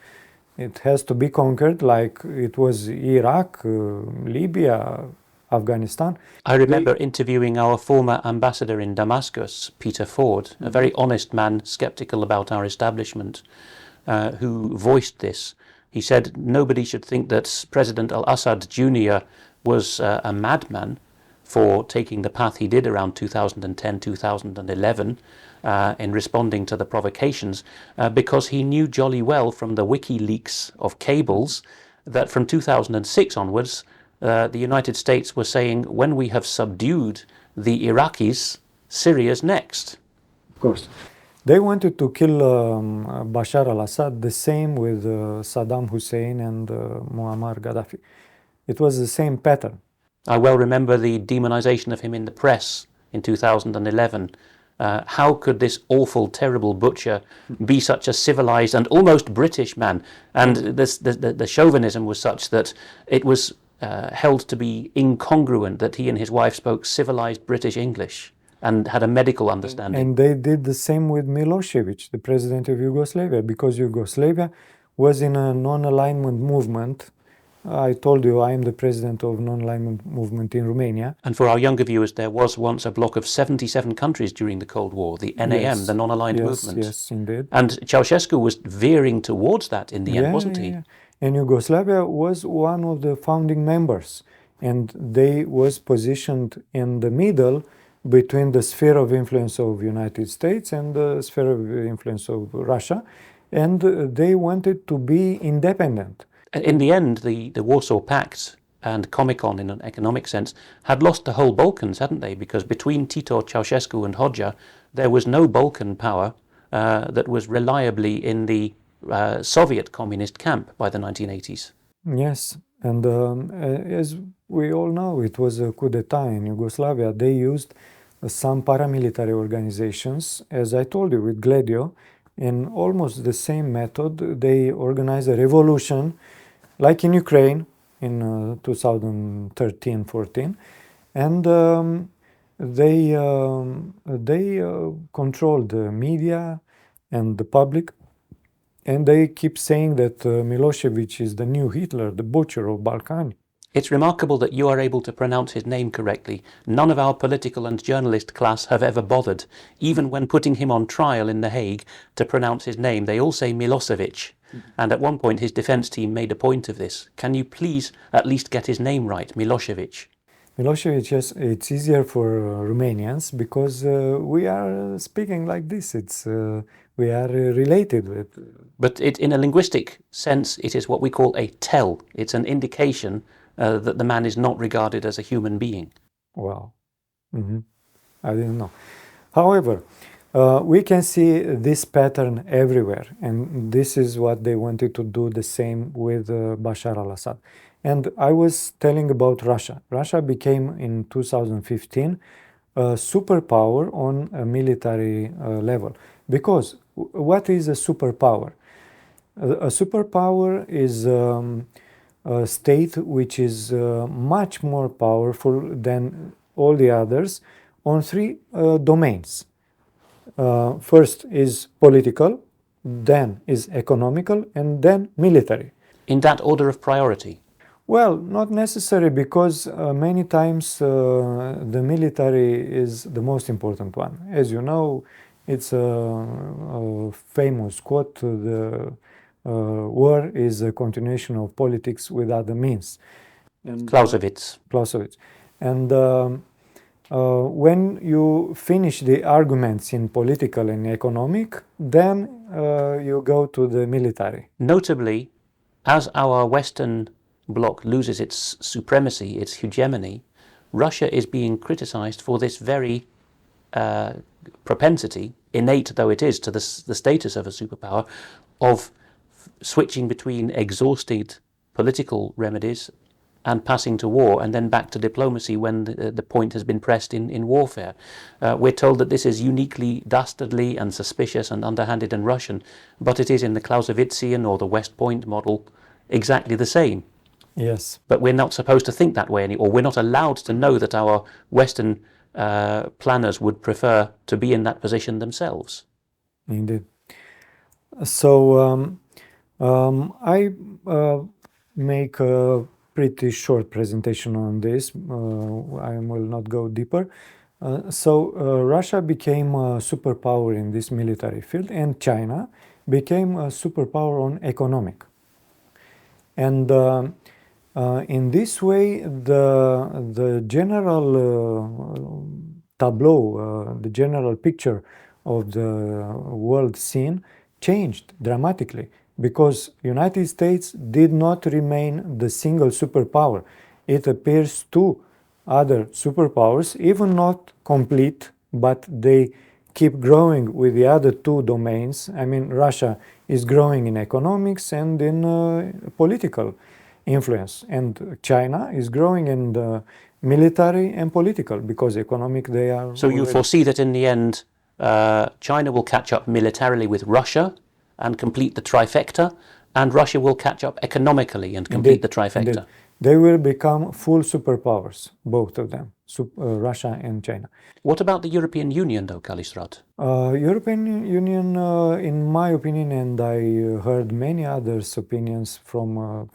It has to be conquered like it was Iraq, Libya, Afghanistan. I remember interviewing our former ambassador in Damascus, Peter Ford, a very honest man, skeptical about our establishment, who voiced this. He said nobody should think that President al-Assad Jr. was a madman for taking the path he did around 2010, 2011, in responding to the provocations, because he knew jolly well from the WikiLeaks of cables that from 2006 onwards, the United States were saying, when we have subdued the Iraqis, Syria's next. Of course. They wanted to kill Bashar al-Assad, the same with Saddam Hussein and Muammar Gaddafi. It was the same pattern. I well remember the demonization of him in the press in 2011. How could this awful, terrible butcher be such a civilized and almost British man? And the chauvinism was such that it was held to be incongruent that he and his wife spoke civilized British English and had a medical understanding. And they did the same with Milosevic, the president of Yugoslavia, because Yugoslavia was in a non-alignment movement. I told you I am the president of non-alignment movement in Romania. And for our younger viewers, there was once a bloc of 77 countries during the Cold War, the NAM, Yes. the non-aligned movement. Yes, indeed. And Ceausescu was veering towards that in the end, wasn't he? Yeah. And Yugoslavia was one of the founding members, and they was positioned in the middle between the sphere of influence of United States and the sphere of influence of Russia, and they wanted to be independent. In the end, the Warsaw Pact and Comecon, in an economic sense, had lost the whole Balkans, hadn't they? Because between Tito, Ceausescu and Hoxha, there was no Balkan power that was reliably in the Soviet communist camp by the 1980s. Yes, and as we all know, it was a coup d'etat in Yugoslavia. They used some paramilitary organizations, as I told you, with Gladio, in almost the same method. They organized a revolution, like in Ukraine in 2013-14, and they controlled the media and the public. And they keep saying that Milosevic is the new Hitler, the butcher of Balkan. It's remarkable that you are able to pronounce his name correctly. None of our political and journalist class have ever bothered. Even when putting him on trial in The Hague to pronounce his name, they all say Milosevic. And at one point his defense team made a point of this. Can you please at least get his name right, Milosevic? Milosevic, yes, it's easier for Romanians because we are speaking like this. We are related with. But in a linguistic sense, it is what we call a tell. It's an indication that the man is not regarded as a human being. Wow. Mm-hmm. I didn't know. However, we can see this pattern everywhere, and this is what they wanted to do the same with Bashar al-Assad. And I was telling about Russia. Russia became in 2015 a superpower on a military level. Because what is a superpower? A superpower is state which is much more powerful than all the others on three domains. First is political, then is economical, and then military. In that order of priority? Well, not necessary, because many times the military is the most important one. As you know, it's a famous quote, the war is a continuation of politics with other means. And, Clausewitz. And when you finish the arguments in political and economic, then you go to the military. Notably, as our Western bloc loses its supremacy, its hegemony, Russia is being criticized for this very propensity, innate though it is to the status of a superpower, of switching between exhausted political remedies and passing to war, and then back to diplomacy when the point has been pressed in warfare. We're told that this is uniquely dastardly and suspicious and underhanded and Russian, but it is in the Clausewitzian or the West Point model exactly the same. Yes. But we're not supposed to think that way anymore. We're not allowed to know that our Western planners would prefer to be in that position themselves. Indeed. So I make a pretty short presentation on this. I will not go deeper. Russia became a superpower in this military field, and China became a superpower on economic. And in this way, the general tableau, the general picture of the world scene changed dramatically, because United States did not remain the single superpower. It appears two other superpowers, even not complete, but they keep growing with the other two domains. I mean, Russia is growing in economics and in political influence, and China is growing in the military and political, because economic they are. So you foresee that in the end, China will catch up militarily with Russia and complete the trifecta, and Russia will catch up economically and complete the trifecta. Indeed. They will become full superpowers, both of them, Russia and China. What about the European Union, though, Calistrat? European Union, in my opinion, and I heard many others' opinions from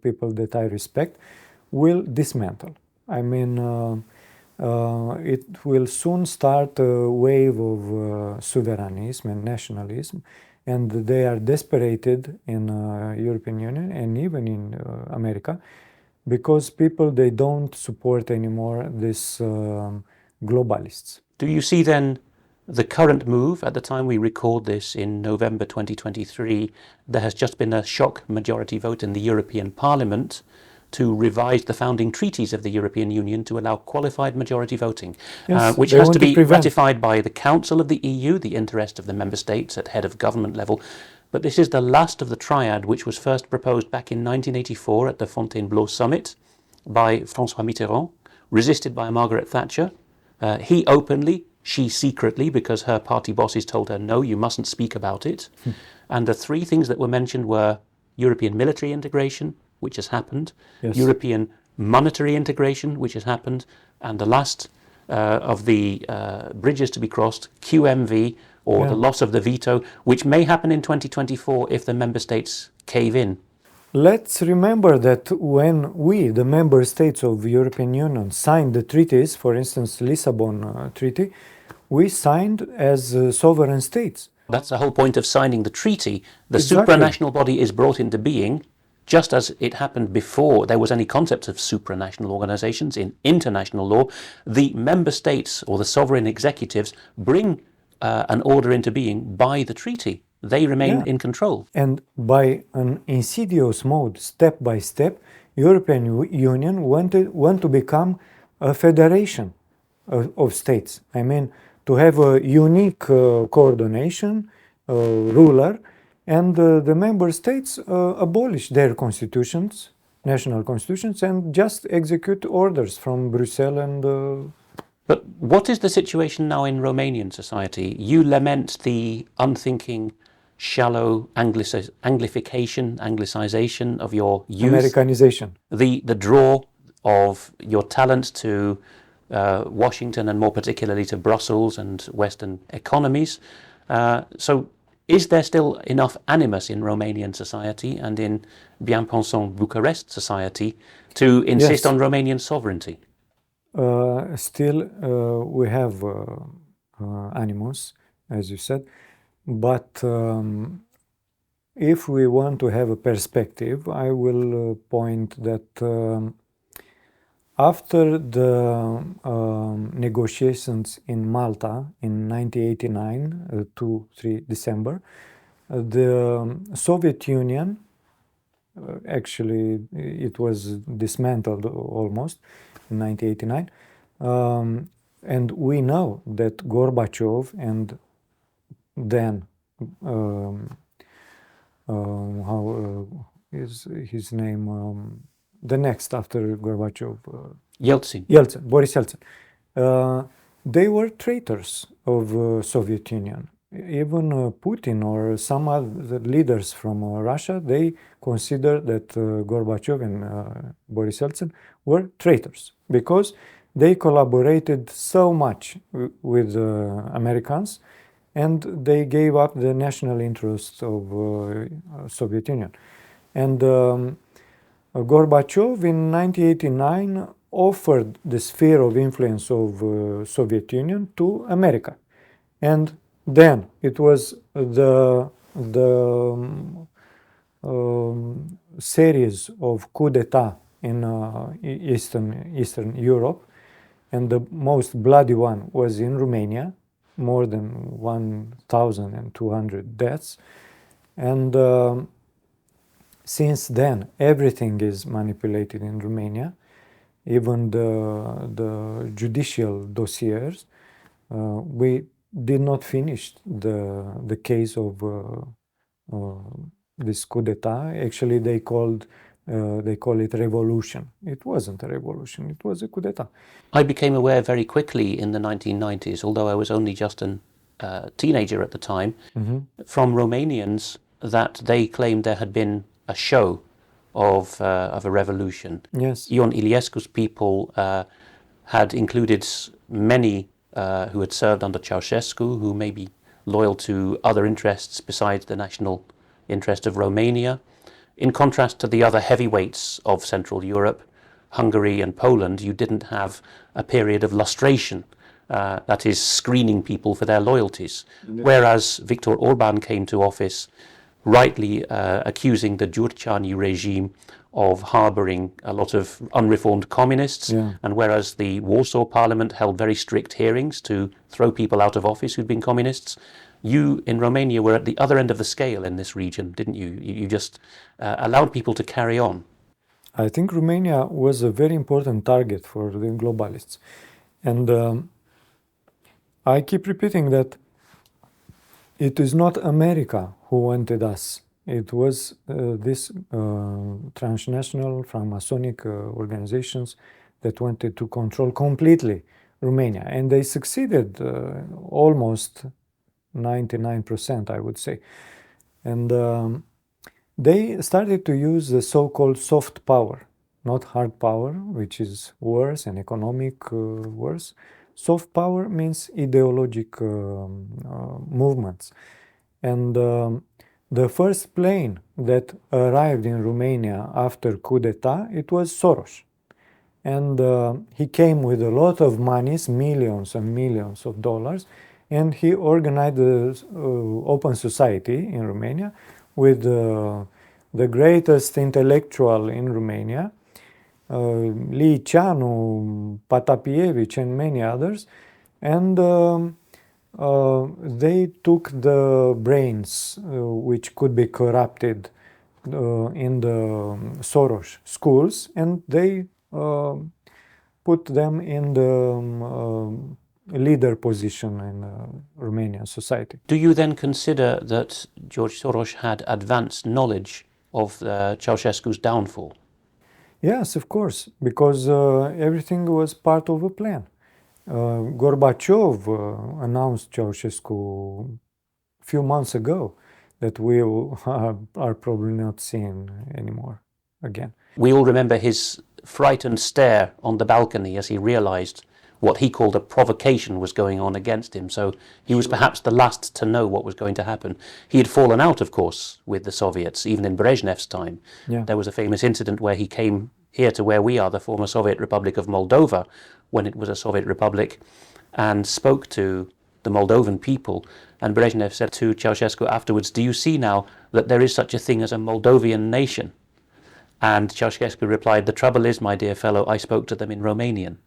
people that I respect, will dismantle. I mean, it will soon start a wave of sovereignism and nationalism, and they are desperated in European Union and even in America, because people, they don't support anymore these globalists. Do you see then the current move at the time we record this in November 2023, there has just been a shock majority vote in the European Parliament to revise the founding treaties of the European Union to allow qualified majority voting, Yes, which has to be ratified by the Council of the EU, the interest of the member states at head of government level. But this is the last of the triad, which was first proposed back in 1984 at the Fontainebleau summit by François Mitterrand, resisted by Margaret Thatcher. He openly, she secretly, because her party bosses told her, no, you mustn't speak about it. And the three things that were mentioned were European military integration, which has happened, yes. European monetary integration, which has happened, and the last of the bridges to be crossed, QMV, or the loss of the veto, which may happen in 2024 if the member states cave in. Let's remember that when we, the member states of the European Union, signed the treaties, for instance, Lisbon Treaty, we signed as sovereign states. That's the whole point of signing the treaty. The Exactly. supranational body is brought into being, just as it happened before there was any concept of supranational organizations in international law. The member states or the sovereign executives bring an order into being by the treaty. They remain in control. And by an insidious mode, step by step, European Union want to become a federation of states. I mean, to have a unique coordination, ruler, and the member states abolish their constitutions, national constitutions, and just execute orders from Brussels and... But what is the situation now in Romanian society? You lament the unthinking shallow anglicization of your youth, Americanization. the draw of your talent to Washington and more particularly to Brussels and Western economies. So is there still enough animus in Romanian society and in bien-pensant Bucharest society to insist on Romanian sovereignty? Still, we have animus, as you said, but if we want to have a perspective, I will point that after the negotiations in Malta in 1989, 2-3 December, the Soviet Union, actually it was dismantled almost in 1989, and we know that Gorbachev and then how is his name? The next after Gorbachev, Yeltsin. Boris Yeltsin. They were traitors of Soviet Union. Even Putin or some other leaders from Russia, they consider that Gorbachev and Boris Yeltsin were traitors because they collaborated so much with Americans, and they gave up the national interests of Soviet Union. And Gorbachev in 1989 offered the sphere of influence of Soviet Union to America. And then it was the series of coup d'etat in Eastern Europe, and the most bloody one was in Romania, more than 1,200 deaths. And since then, everything is manipulated in Romania, even the judicial dossiers. We did not finish the case of this coup d'etat. Actually, they call it revolution. It wasn't a revolution, it was a coup d'etat. I became aware very quickly in the 1990s, although I was only just a teenager at the time, from Romanians that they claimed there had been a show of a revolution. Yes. Ion Iliescu's people had included many who had served under Ceausescu, who may be loyal to other interests besides the national interest of Romania. In contrast to the other heavyweights of Central Europe, Hungary and Poland, you didn't have a period of lustration, that is, screening people for their loyalties. Whereas Viktor Orban came to office rightly accusing the Gyurcsány regime of harbouring a lot of unreformed communists, and whereas the Warsaw Parliament held very strict hearings to throw people out of office who'd been communists, you in Romania were at the other end of the scale in this region, didn't you? You just allowed people to carry on. I think Romania was a very important target for the globalists. And I keep repeating that it is not America who wanted us. It was this transnational Framasonic organizations that wanted to control completely Romania. And they succeeded almost 99%, I would say. And they started to use the so-called soft power, not hard power, which is worse and economic worse. Soft power means ideologic movements. And the first plane that arrived in Romania after coup d'etat, it was Soros. And he came with a lot of monies, millions and millions of dollars, and he organized the open society in Romania with the greatest intellectual in Romania, Liceanu, Patapievici, and many others. And they took the brains which could be corrupted in the Soros schools, and they put them in the leader position in Romanian society. Do you then consider that George Soros had advanced knowledge of Ceausescu's downfall? Yes, of course, because everything was part of a plan. Gorbachev announced Ceausescu a few months ago that we are probably not seeing anymore again. We all remember his frightened stare on the balcony as he realized what he called a provocation was going on against him. So he was perhaps the last to know what was going to happen. He had fallen out, of course, with the Soviets, even in Brezhnev's time. Yeah. There was a famous incident where he came here to where we are, the former Soviet Republic of Moldova, when it was a Soviet republic, and spoke to the Moldovan people. And Brezhnev said to Ceausescu afterwards, "Do you see now that there is such a thing as a Moldovan nation?" And Ceausescu replied, "The trouble is, my dear fellow, I spoke to them in Romanian."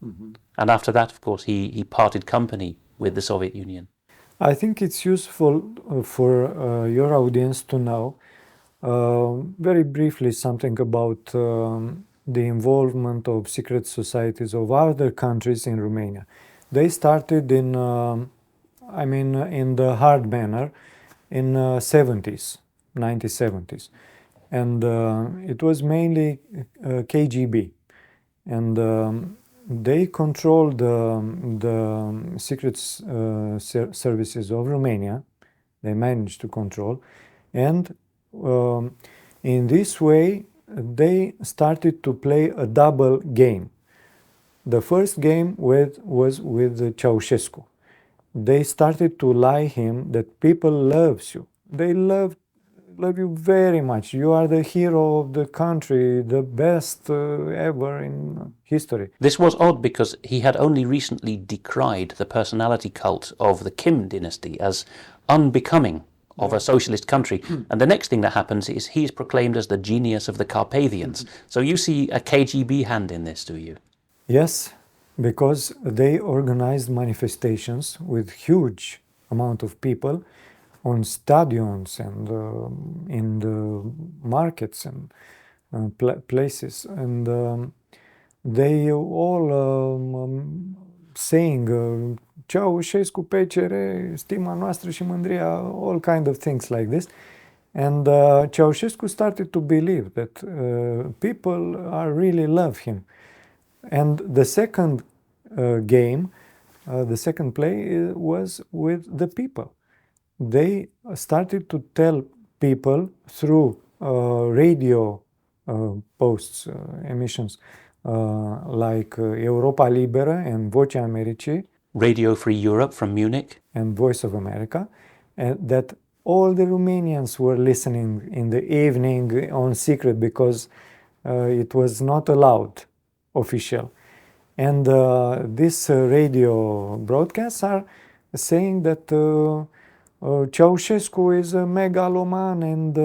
Mm-hmm. And after that, of course, he parted company with the Soviet Union. I think it's useful for your audience to know very briefly something about the involvement of secret societies of other countries in Romania. They started in the hard manner in 1970s. And it was mainly KGB. And they controlled the secret services of Romania. They managed to control. And in this way, they started to play a double game. The first game was with Ceausescu. They started to lie him that people love you. They love you very much. You are the hero of the country, the best ever in history. This was odd because he had only recently decried the personality cult of the Kim dynasty as unbecoming of a socialist country. And the next thing that happens is he is proclaimed as the genius of the Carpathians. So you see a KGB hand in this, do you? Yes, because they organized manifestations with huge amount of people on stadiums and in the markets and places. And they all saying Ceausescu, PCR, stima noastră și mândria, all kind of things like this. And Ceausescu started to believe that people really love him. And the second game, the second play was with the people. They started to tell people through radio posts, emissions, like Europa Liberă and Vocea Americii, Radio Free Europe from Munich, and Voice of America, that all the Romanians were listening in the evening on secret because it was not allowed official. And these radio broadcasts are saying that Ceausescu is a megaloman and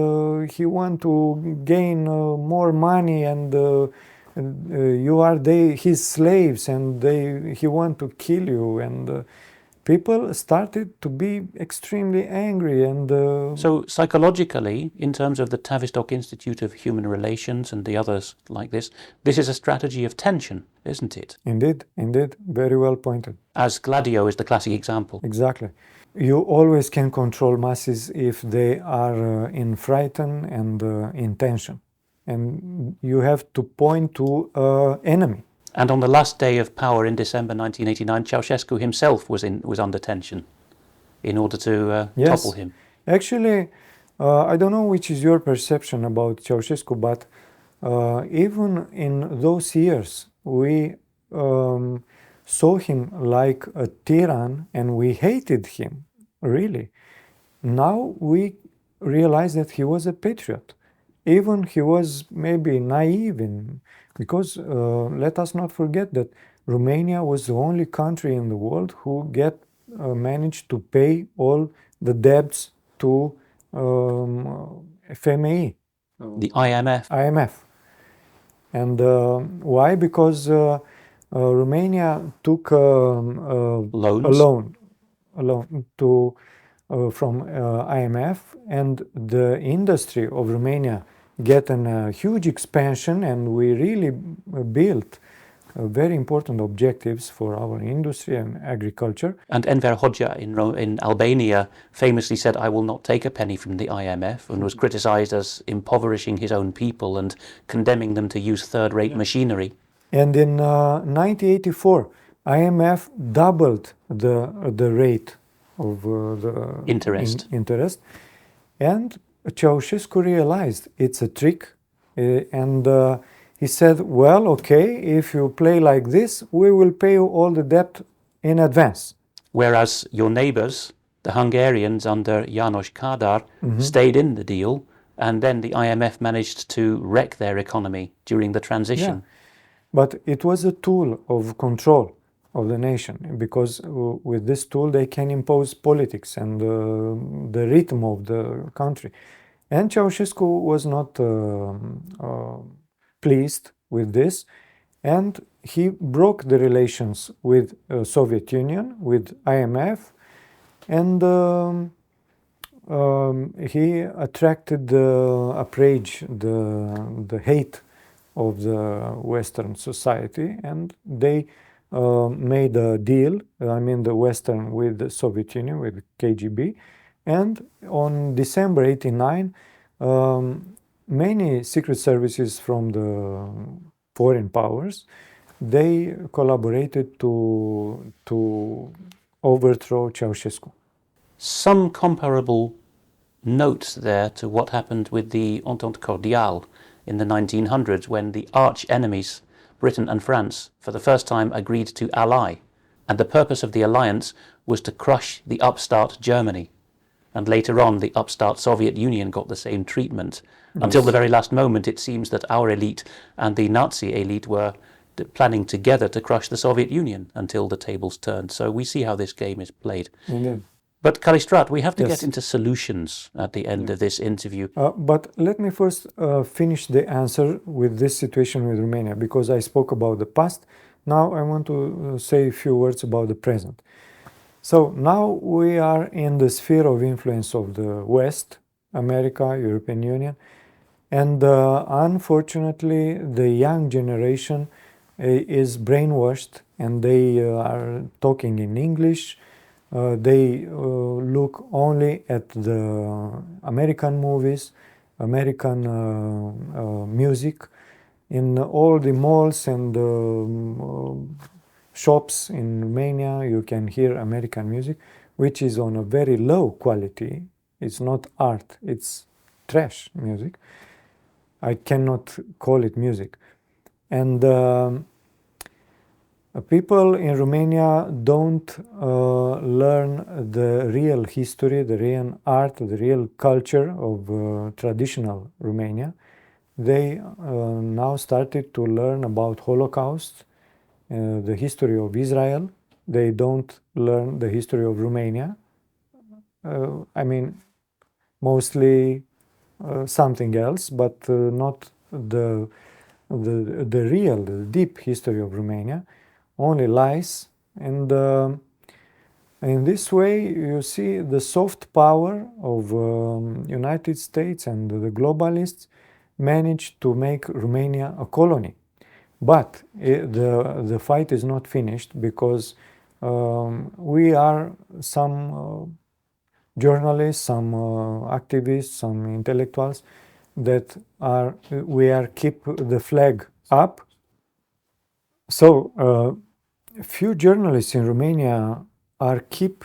he want to gain more money and you are his slaves and he want to kill you. And people started to be extremely angry. And so psychologically, in terms of the Tavistock Institute of Human Relations and the others like this is a strategy of tension, isn't it? Indeed, very well pointed. As Gladio is the classic example. Exactly. You always can control masses if they are in frighten and in tension. And you have to point to enemy. And on the last day of power in December 1989, Ceausescu himself was under tension in order to topple him. Actually, I don't know which is your perception about Ceausescu, but even in those years, we saw him like a tyrann and we hated him, really. Now we realize that he was a patriot. Even he was maybe naive because let us not forget that Romania was the only country in the world who managed to pay all the debts to FMI. The IMF. And why? Because Romania took a loan from IMF, and the industry of Romania get a huge expansion, and we really built very important objectives for our industry and agriculture. And Enver Hoxha in Albania famously said, "I will not take a penny from the IMF," and was criticized as impoverishing his own people and condemning them to use third-rate machinery. And in 1984, IMF doubled the rate of the interest. And Ceausescu realized it's a trick, and he said, well, okay, if you play like this, we will pay you all the debt in advance. Whereas your neighbours, the Hungarians under János Kádár, stayed in the deal, and then the IMF managed to wreck their economy during the transition. Yeah. But it was a tool of control of the nation, because with this tool they can impose politics and the rhythm of the country. And Ceausescu was not pleased with this, and he broke the relations with Soviet Union, with IMF, and he attracted the outrage, the hate of the Western society, and they made a deal, I mean the Western with the Soviet Union, with KGB, and on December 89, many secret services from the foreign powers, they collaborated to overthrow Ceausescu. Some comparable notes there to what happened with the Entente Cordiale in the 1900s, when the arch enemies, Britain and France, for the first time agreed to ally, and the purpose of the alliance was to crush the upstart Germany. And later on, the upstart Soviet Union got the same treatment. Yes. Until the very last moment, it seems that our elite and the Nazi elite were planning together to crush the Soviet Union until the tables turned. So we see how this game is played. Indeed. But Calistrat, we have to get into solutions at the end of this interview. But let me first finish the answer with this situation with Romania, because I spoke about the past. Now I want to say a few words about the present. So now we are in the sphere of influence of the West, America, European Union, and unfortunately the young generation is brainwashed, and they are talking in English. They look only at the American movies, American music. In all the malls and shops in Romania, you can hear American music, which is on a very low quality. It's not art, it's trash music. I cannot call it music. And people in Romania don't learn the real history, the real art, the real culture of traditional Romania. They now started to learn about Holocaust, the history of Israel. They don't learn the history of Romania. I mean, mostly something else, but not the real, the deep history of Romania. Only lies, and in this way you see the soft power of United States and the globalists managed to make Romania a colony. But the fight is not finished, because we are some journalists, some activists, some intellectuals that we keep the flag up. So few journalists in Romania keep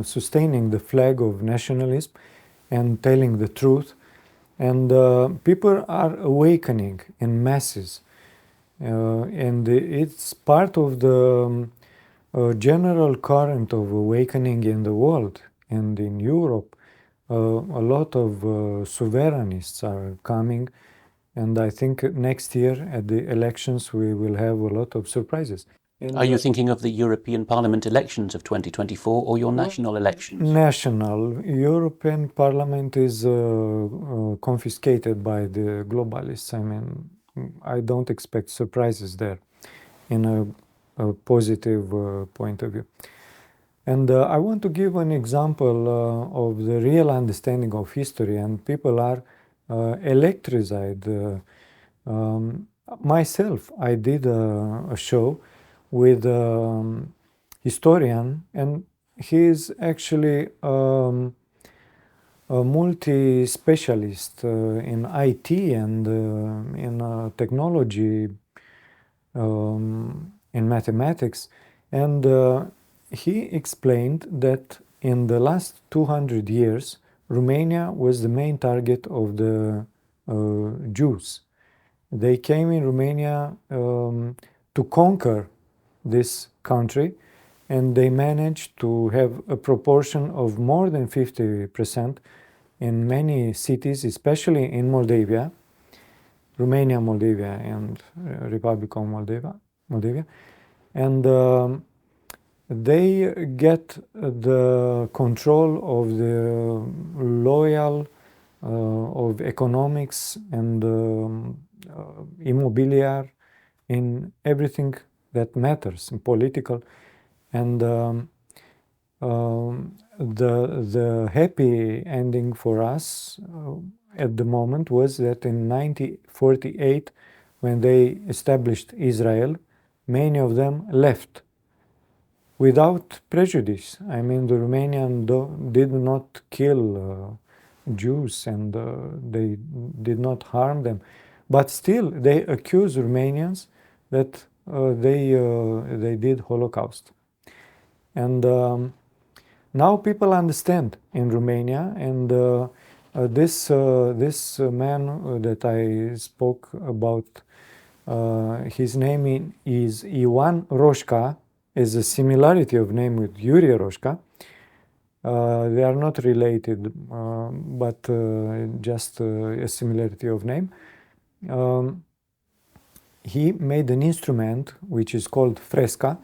sustaining the flag of nationalism and telling the truth, and people are awakening in masses, and it's part of the general current of awakening in the world and in Europe. A lot of sovereignists are coming. And I think next year at the elections we will have a lot of surprises. Are you thinking of the European Parliament elections of 2024 or your national elections? National. European Parliament is confiscated by the globalists. I mean, I don't expect surprises there in a positive point of view. And I want to give an example of the real understanding of history, and people are electrified. Myself, I did a show with a historian, and he is actually a multi-specialist in IT and in technology, in mathematics, and he explained that in the last 200 years, Romania was the main target of the Jews. They came in Romania to conquer this country, and they managed to have a proportion of more than 50% in many cities, especially in Moldavia, Romania, Moldavia, and Republic of Moldavia. And they get the control of the loyal of economics and immobiliar in everything that matters, in political. And the happy ending for us at the moment was that in 1948, when they established Israel, many of them left without prejudice. I mean, the Romanians did not kill Jews, and they did not harm them, but still they accuse Romanians that they did Holocaust. And now people understand in Romania, and this man that I spoke about, his name is Ivan Roșca, is a similarity of name with Yuri Roșca. They are not related, but just a similarity of name. He made an instrument which is called Fresca,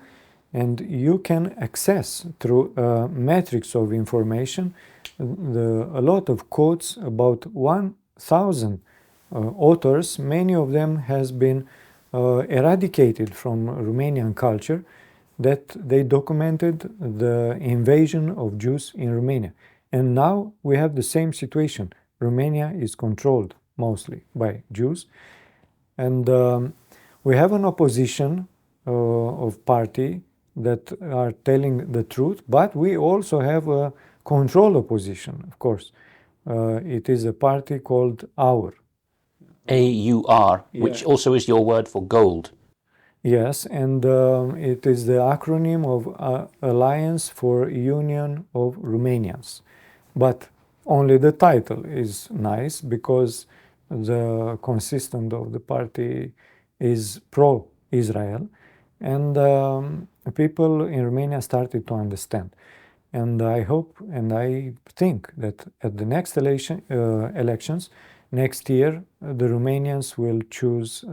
and you can access through a matrix of information a lot of quotes about 1,000 authors. Many of them has been eradicated from Romanian culture, that they documented the invasion of Jews in Romania. And now we have the same situation. Romania is controlled mostly by Jews, and we have an opposition of party that are telling the truth, but we also have a control opposition, of course. It is a party called AUR. AUR, which also is your word for gold. Yes, and it is the acronym of Alliance for Union of Romanians. But only the title is nice, because the consistent of the party is pro-Israel, and people in Romania started to understand. And I hope and I think that at the next elections next year, the Romanians will choose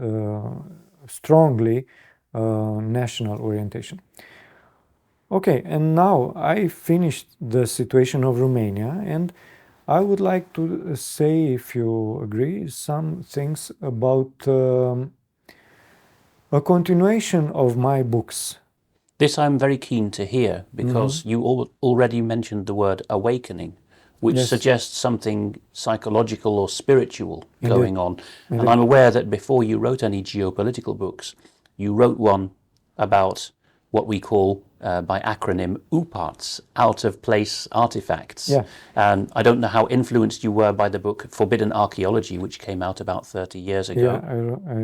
strongly national orientation. Okay, and now I finished the situation of Romania, and I would like to say, if you agree, some things about a continuation of my books. This I'm very keen to hear, because you already mentioned the word awakening, which suggests something psychological or spiritual going on. And I'm aware that before you wrote any geopolitical books, you wrote one about what we call, by acronym, UPARTs, out-of-place artifacts. Yeah. And I don't know how influenced you were by the book Forbidden Archaeology, which came out about 30 years ago. Yeah, I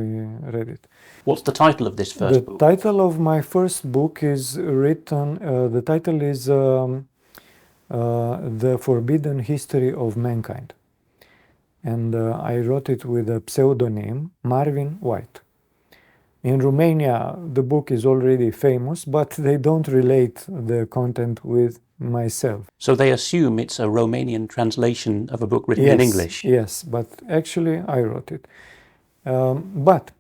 read it. What's the title of this first book? The title of my first book is written, the title is The Forbidden History of Mankind. And I wrote it with a pseudonym, Marvin White. In Romania, the book is already famous, but they don't relate the content with myself. So they assume it's a Romanian translation of a book written in English. Yes, but actually I wrote it. But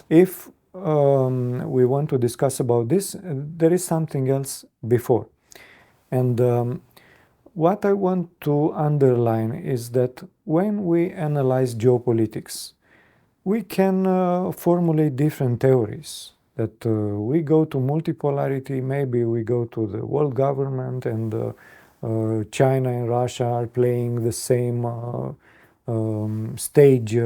if we want to discuss about this, there is something else before. And what I want to underline is that when we analyze geopolitics, we can formulate different theories. That we go to multipolarity, maybe we go to the world government, and China and Russia are playing the same stage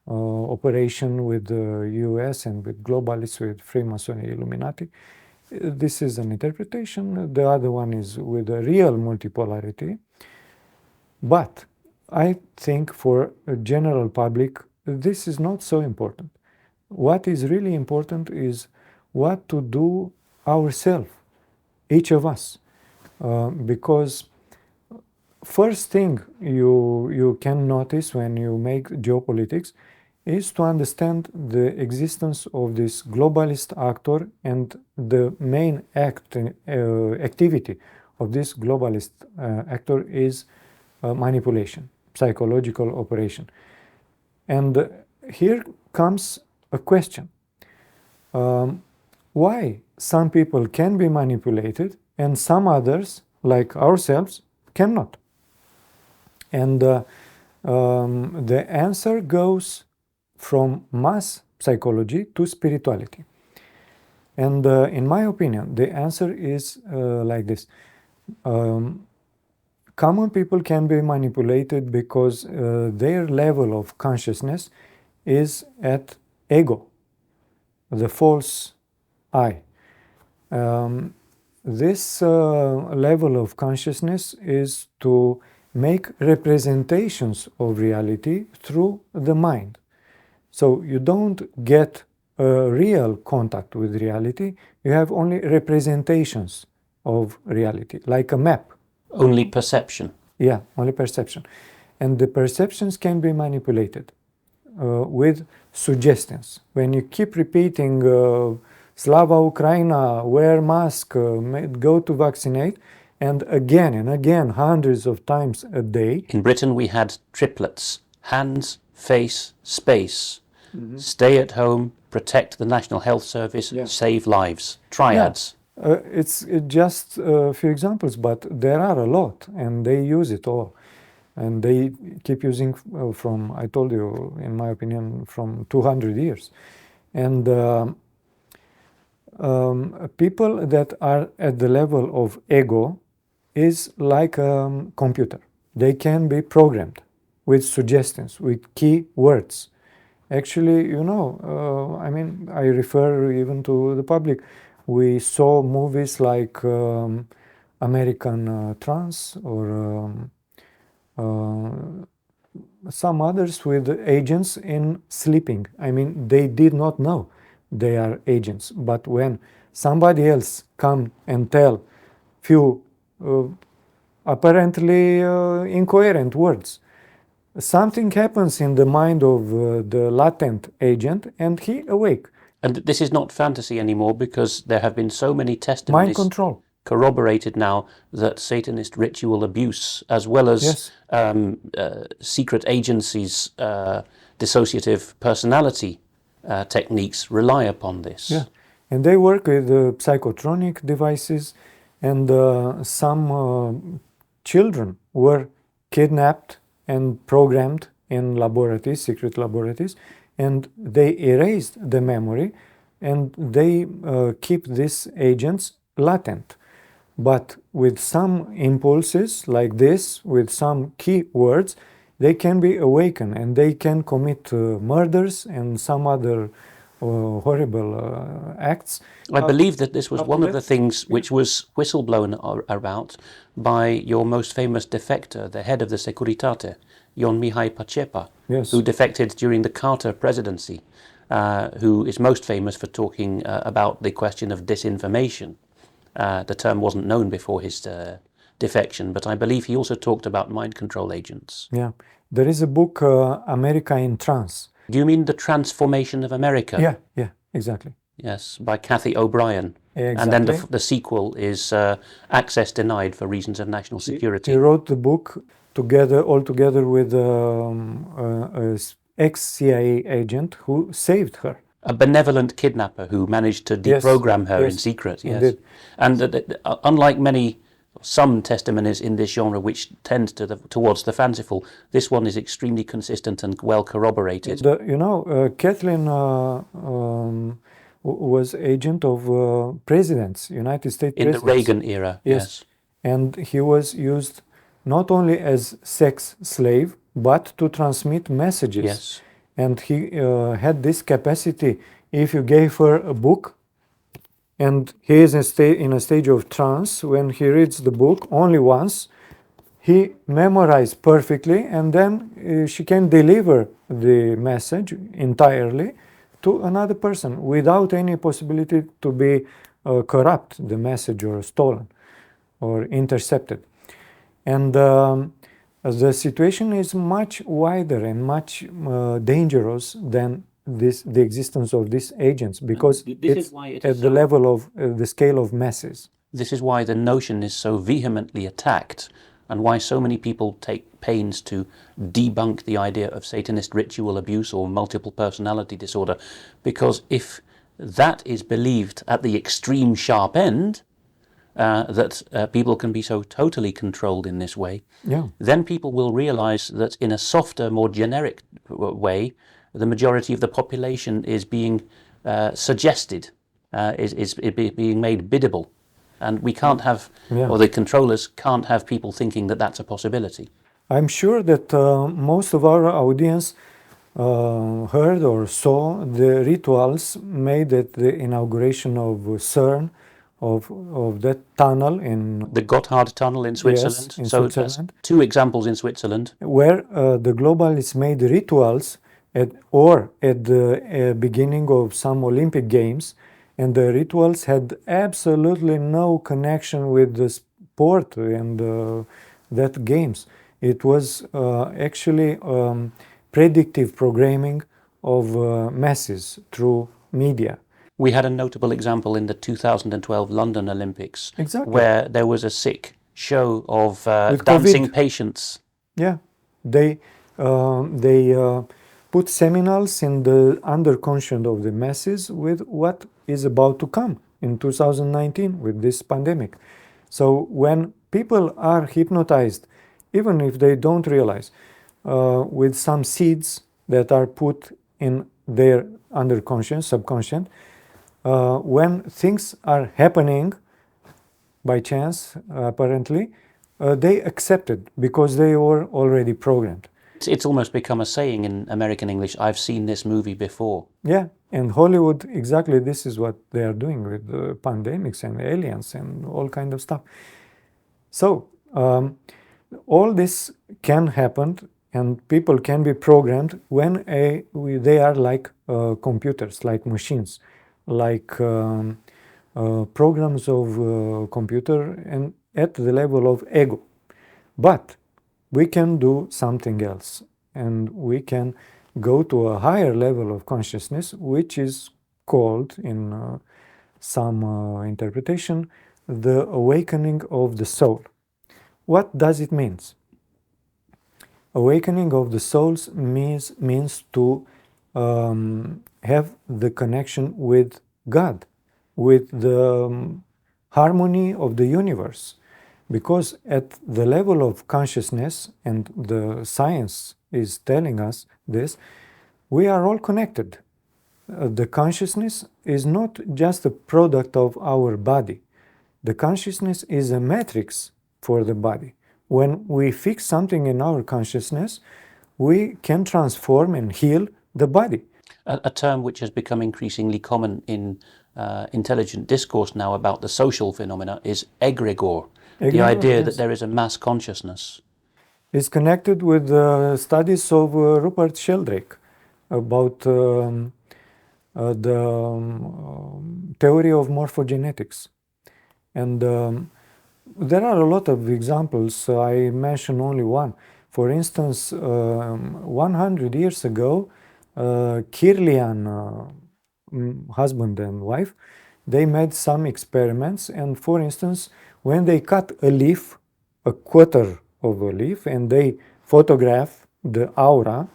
operation with the US and with globalists, with Freemasonry, Illuminati. This is an interpretation. The other one is with a real multipolarity. But I think for a general public, this is not so important. What is really important is what to do ourselves, each of us. because first thing you can notice when you make geopolitics is to understand the existence of this globalist actor, and the main activity of this globalist actor is manipulation, psychological operation. And here comes a question. Why some people can be manipulated and some others, like ourselves, cannot? And the answer goes from mass psychology to spirituality. And in my opinion, the answer is like this. Common people can be manipulated because their level of consciousness is at ego, the false I. This level of consciousness is to make representations of reality through the mind. So you don't get a real contact with reality, you have only representations of reality, like a map. Only perception. Yeah, only perception. And the perceptions can be manipulated with suggestions. When you keep repeating Slava Ukraina, wear mask, go to vaccinate, and again, hundreds of times a day. In Britain we had triplets: hands, face, space. Stay at home, protect the National Health Service, save lives. Triads. Yeah. It's just a few examples, but there are a lot, and they use it all. And they keep using from, I told you, in my opinion, from 200 years. And people that are at the level of ego is like a computer. They can be programmed with suggestions, with key words. Actually, I mean, I refer even to the public. We saw movies like American Trans or some others with agents in sleeping. I mean, they did not know they are agents. But when somebody else come and tell few apparently incoherent words, something happens in the mind of the latent agent, and he awake. And this is not fantasy anymore, because there have been so many Mind testimonies control. corroborated now that Satanist ritual abuse, as well as Yes. secret agencies' dissociative personality techniques rely upon this. Yeah, and they work with psychotronic devices, and some children were kidnapped and programmed in laboratories, secret laboratories, and they erased the memory, and they keep these agents latent. But with some impulses like this, with some key words, they can be awakened and they can commit murders and some other horrible acts. I believe that this was one of the things which was whistleblown about by your most famous defector, the head of the Securitate, Ion Mihai Pacepa, Yes. who defected during the Carter presidency, who is most famous for talking about the question of disinformation. The term wasn't known before his defection, but I believe he also talked about mind control agents. Yeah, there is a book, America in Trance. Do you mean The Transformation of America? Yeah, exactly. Yes, by Cathy O'Brien. Exactly. And then the sequel is Access Denied for Reasons of National Security. He wrote the book all together with an ex-CIA agent who saved her. A benevolent kidnapper who managed to deprogram her in secret. Yes, indeed. And unlike some testimonies in this genre which tend towards the fanciful, this one is extremely consistent and well corroborated. Kathleen was agent of presidents, United States in presidents. the Reagan era. Yes. And he was used not only as sex slave, but to transmit messages. Yes. And he had this capacity. If you gave her a book, and he is in a stage of trance, when he reads the book only once, he memorized perfectly, and then she can deliver the message entirely to another person without any possibility to be corrupt, the message, or stolen. or intercepted. And the situation is much wider and much dangerous than the existence of these agents, because it's at the level of the scale of masses. This is why the notion is so vehemently attacked, and why so many people take pains to debunk the idea of Satanist ritual abuse or multiple personality disorder, because if that is believed at the extreme sharp end, that people can be so totally controlled in this way, then people will realize that in a softer, more generic way, the majority of the population is being suggested, is being made biddable. And we can't have, or the controllers can't have people thinking that that's a possibility. I'm sure that most of our audience heard or saw the rituals made at the inauguration of CERN, of that tunnel in the Gotthard Tunnel in Switzerland. Yes, in so Switzerland. Two examples in Switzerland, where the globalists made rituals at the beginning of some Olympic Games, and the rituals had absolutely no connection with the sport and that games. It was actually predictive programming of masses through media. We had a notable example in the 2012 London Olympics, where there was a sick show of dancing patients. Yeah, they put seminals in the underconscious of the masses with what is about to come in 2019 with this pandemic. So when people are hypnotized, even if they don't realize, with some seeds that are put in their underconscious, subconscious, when things are happening by chance, apparently, they accept it because they were already programmed. It's almost become a saying in American English, I've seen this movie before. Yeah, and Hollywood, exactly this is what they are doing with pandemics and aliens and all kind of stuff. So, all this can happen and people can be programmed when they are like computers, like machines, like programs of computer and at the level of ego. But we can do something else, and we can go to a higher level of consciousness, which is called in some interpretation the awakening of the soul. What does it mean? Awakening of the souls means to have the connection with God, with the harmony of the universe. Because at the level of consciousness, and the science is telling us this, we are all connected. The consciousness is not just a product of our body. The consciousness is a matrix for the body. When we fix something in our consciousness, we can transform and heal the body. A term which has become increasingly common in intelligent discourse now about the social phenomena is egregore. The idea that there is a mass consciousness. Is connected with the studies of Rupert Sheldrake about the theory of morphogenetics. And there are a lot of examples. I mention only one. For instance, 100 years ago, Kirlian, husband and wife, they made some experiments, and for instance, when they cut a leaf, a quarter of a leaf, and they photograph the aura,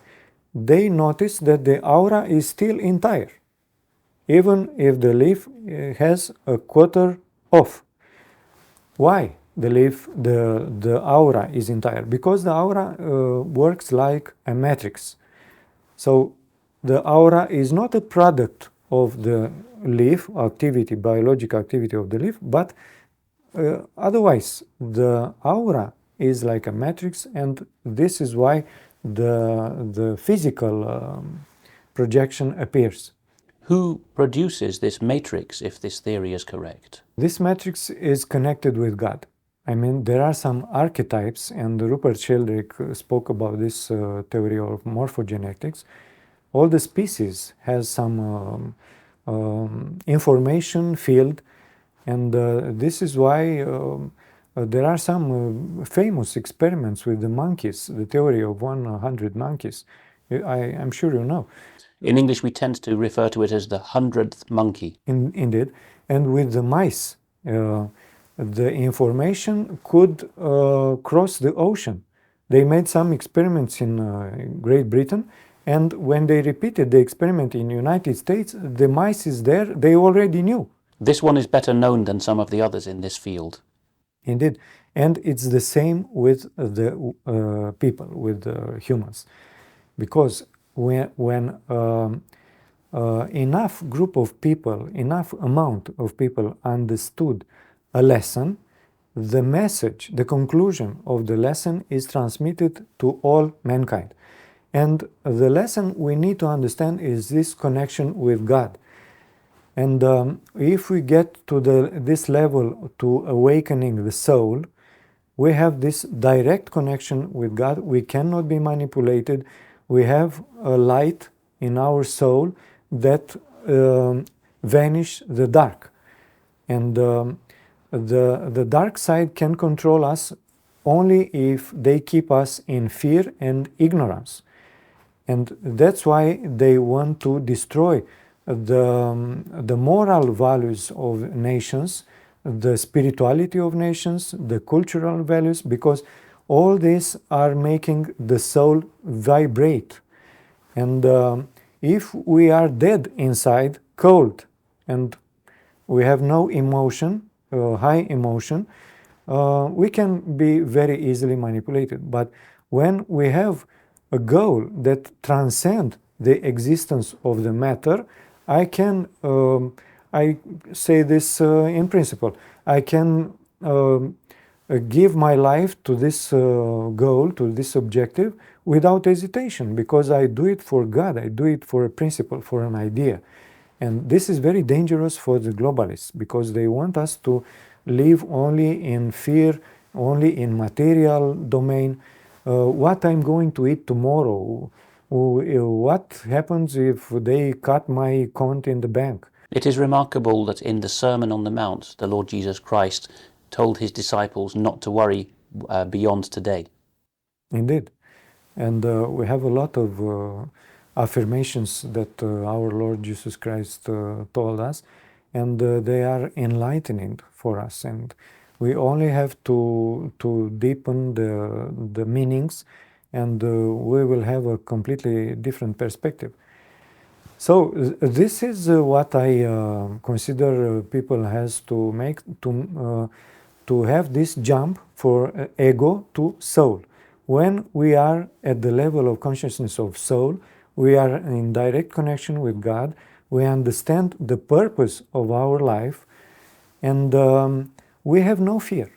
they notice that the aura is still entire, even if the leaf has a quarter off. Why the aura is entire? Because the aura works like a matrix. So the aura is not a product of the leaf activity, biological activity of the leaf, but otherwise the aura is like a matrix, and this is why the physical projection appears. Who produces this matrix, if this theory is correct? This matrix is connected with God. I mean, there are some archetypes, and Rupert Sheldrake spoke about this theory of morphogenetics. All the species has some information field, and this is why There are some famous experiments with the monkeys, the theory of 100 monkeys. I'm sure you know. In English, we tend to refer to it as the 100th monkey. Indeed. And with the mice, the information could cross the ocean. They made some experiments in Great Britain, and when they repeated the experiment in the United States, the mice is there, they already knew. This one is better known than some of the others in this field. Indeed. And it's the same with the people, with the humans. Because when enough group of people, enough amount of people understood a lesson, the message, the conclusion of the lesson is transmitted to all mankind. And the lesson we need to understand is this connection with God. And if we get to this level to awakening the soul, we have this direct connection with God. We cannot be manipulated. We have a light in our soul that vanish the dark. And the dark side can control us only if they keep us in fear and ignorance. And that's why they want to destroy the moral values of nations, the spirituality of nations, the cultural values, because all these are making the soul vibrate. And if we are dead inside, cold, and we have no emotion, high emotion, we can be very easily manipulated. But when we have a goal that transcends the existence of the matter, I say this in principle, I can give my life to this goal, to this objective, without hesitation, because I do it for God, I do it for a principle, for an idea. And this is very dangerous for the globalists, because they want us to live only in fear, only in material domain. What I'm going to eat tomorrow, what happens if they cut my account in the bank. It is remarkable that in the Sermon on the Mount, the Lord Jesus Christ told his disciples not to worry beyond today. Indeed. And we have a lot of affirmations that our Lord Jesus Christ told us, and they are enlightening for us. And we only have to deepen the meanings, and we will have a completely different perspective. So this is what I consider people has to make to have this jump for ego to soul. When we are at the level of consciousness of soul, we are in direct connection with God, we understand the purpose of our life, and we have no fear.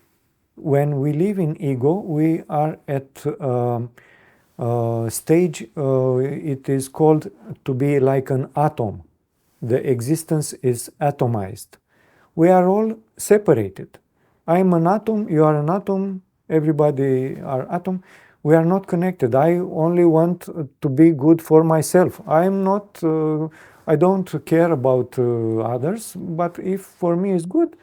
When we live in ego, we are at stage, it is called to be like an atom. The existence is atomized. We are all separated. I'm an atom, you are an atom, everybody are atom. We are not connected. I only want to be good for myself. I'm not, I don't care about others, but if for me is good,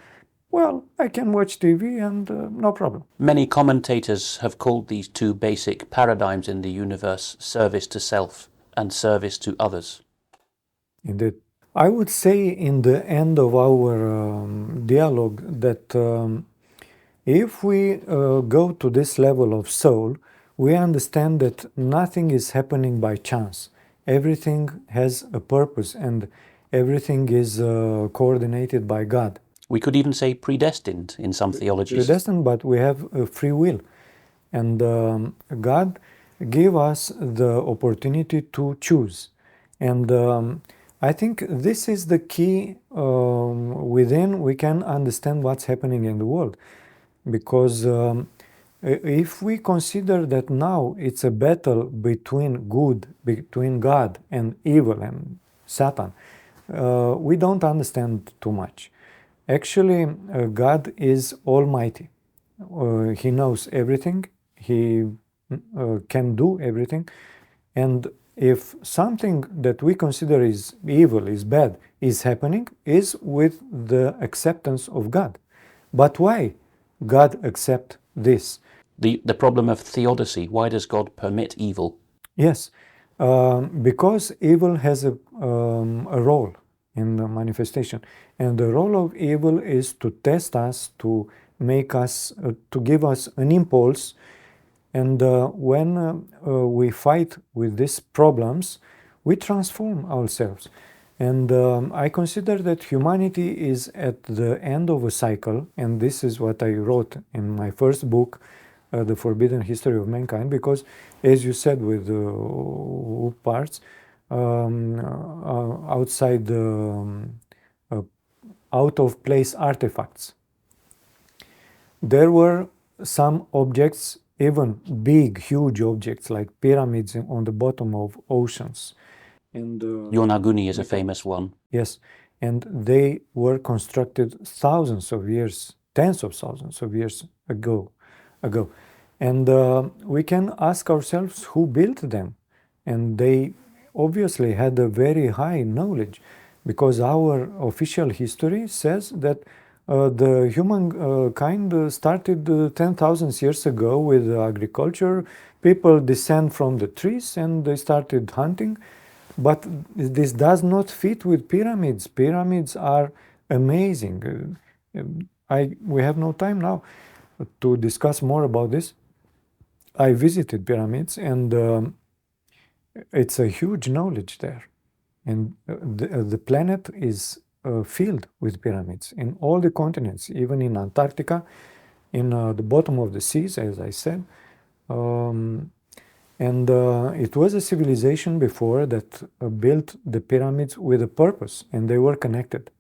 well, I can watch TV and no problem. Many commentators have called these two basic paradigms in the universe service to self and service to others. Indeed. I would say in the end of our dialogue that if we go to this level of soul, we understand that nothing is happening by chance. Everything has a purpose and everything is coordinated by God. We could even say predestined in some theologies. Predestined, but we have a free will. And God gave us the opportunity to choose. And I think this is the key within we can understand what's happening in the world. Because if we consider that now it's a battle between good, between God and evil and Satan, we don't understand too much. Actually, God is almighty. He knows everything. He can do everything. And if something that we consider is evil, is bad, is happening, is with the acceptance of God. But why? God accept this? The problem of theodicy, why does God permit evil? Yes, because evil has a role in the manifestation, and the role of evil is to test us, to make us, to give us an impulse. And when we fight with these problems, we transform ourselves. And I consider that humanity is at the end of a cycle, and this is what I wrote in my first book, The Forbidden History of Mankind, because, as you said, with the parts, outside out of place artifacts. There were some objects, even big, huge objects like pyramids on the bottom of oceans. And Yonaguni is a famous one. yes, and they were constructed thousands of years, tens of thousands of years ago. And we can ask ourselves who built them. And they obviously had a very high knowledge, because our official history says that the humankind started 10,000 years ago with agriculture. People descend from the trees and they started hunting. But this does not fit with pyramids. Pyramids are amazing. We have no time now to discuss more about this. I visited pyramids, and it's a huge knowledge there. And the planet is filled with pyramids in all the continents, even in Antarctica, in the bottom of the seas, as I said. And it was a civilization before that built the pyramids with a purpose, and they were connected.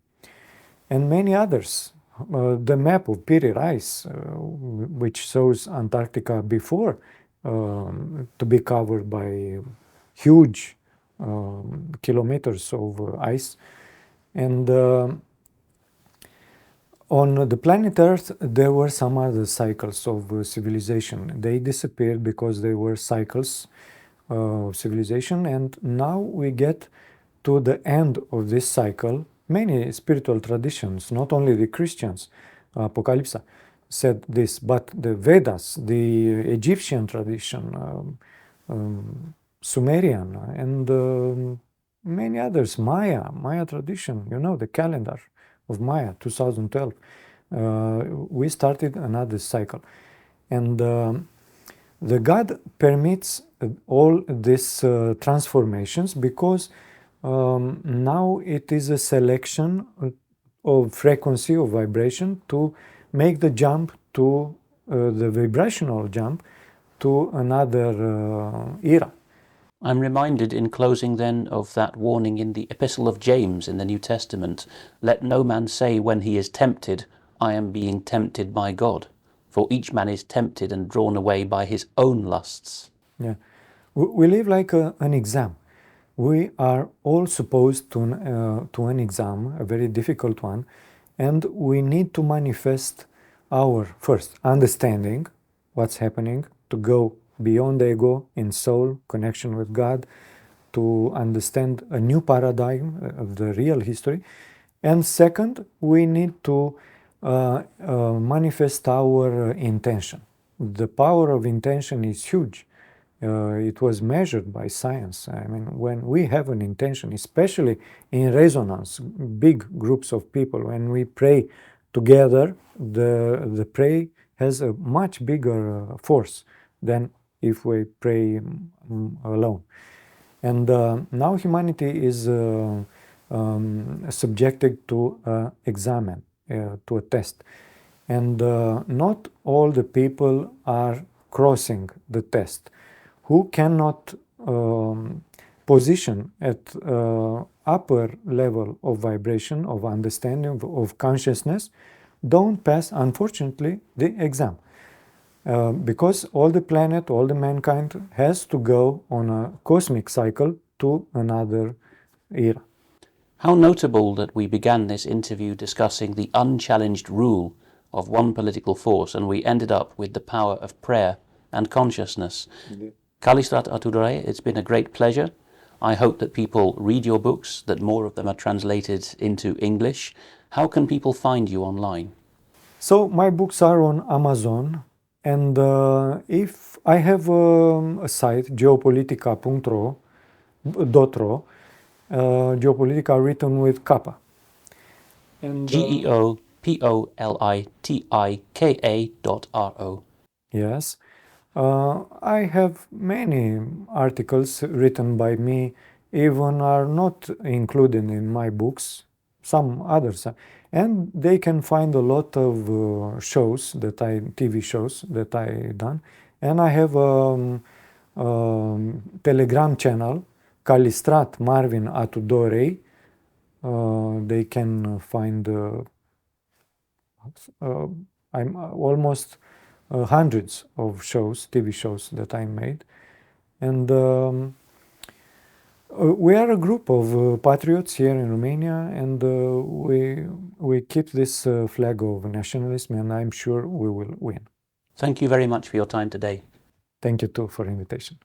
And many others. The map of Piri Reis, which shows Antarctica before to be covered by huge kilometers of ice. And on the planet Earth, there were some other cycles of civilization. They disappeared because they were cycles of civilization, and now we get to the end of this cycle. Many spiritual traditions, not only the Christians, Apocalypse said this, but the Vedas, the Egyptian tradition, Sumerian, and many others, Maya tradition, you know, the calendar of Maya, 2012, we started another cycle. And the God permits all these transformations because now it is a selection of frequency, of vibration, to make the jump to the vibrational jump to another era. I'm reminded in closing then of that warning in the Epistle of James in the New Testament, let no man say when he is tempted, I am being tempted by God, for each man is tempted and drawn away by his own lusts. Yeah, we live like an exam. We are all supposed to an exam, a very difficult one, and we need to manifest our first understanding what's happening, to go beyond ego in soul connection with God, to understand a new paradigm of the real history. And second, we need to manifest our intention. The power of intention is huge. It was measured by science. I mean, when we have an intention, especially in resonance, big groups of people, when we pray together, the prayer has a much bigger force than if we pray alone. And now humanity is subjected to examine, to a test. And not all the people are crossing the test. Who cannot position at upper level of vibration, of understanding, of consciousness, don't pass, unfortunately, the exam. Because all the planet, all the mankind has to go on a cosmic cycle to another era. How notable that we began this interview discussing the unchallenged rule of one political force, and we ended up with the power of prayer and consciousness. Indeed. Calistrat Atudorei, it's been a great pleasure. I hope that people read your books, that more of them are translated into English. How can people find you online? So my books are on Amazon, and if I have a site, geopolitica.ro, geopolitica written with kappa. And geopolitika.ro. yes, I have many articles written by me, even are not included in my books, some others, and they can find a lot of TV shows that I done, and I have a Telegram channel, Calistrat Atudorei. They can find I'm almost hundreds of TV shows that I made, and we are a group of patriots here in Romania, and we keep this flag of nationalism, and I'm sure we will win. Thank you very much for your time today. Thank you too for invitation.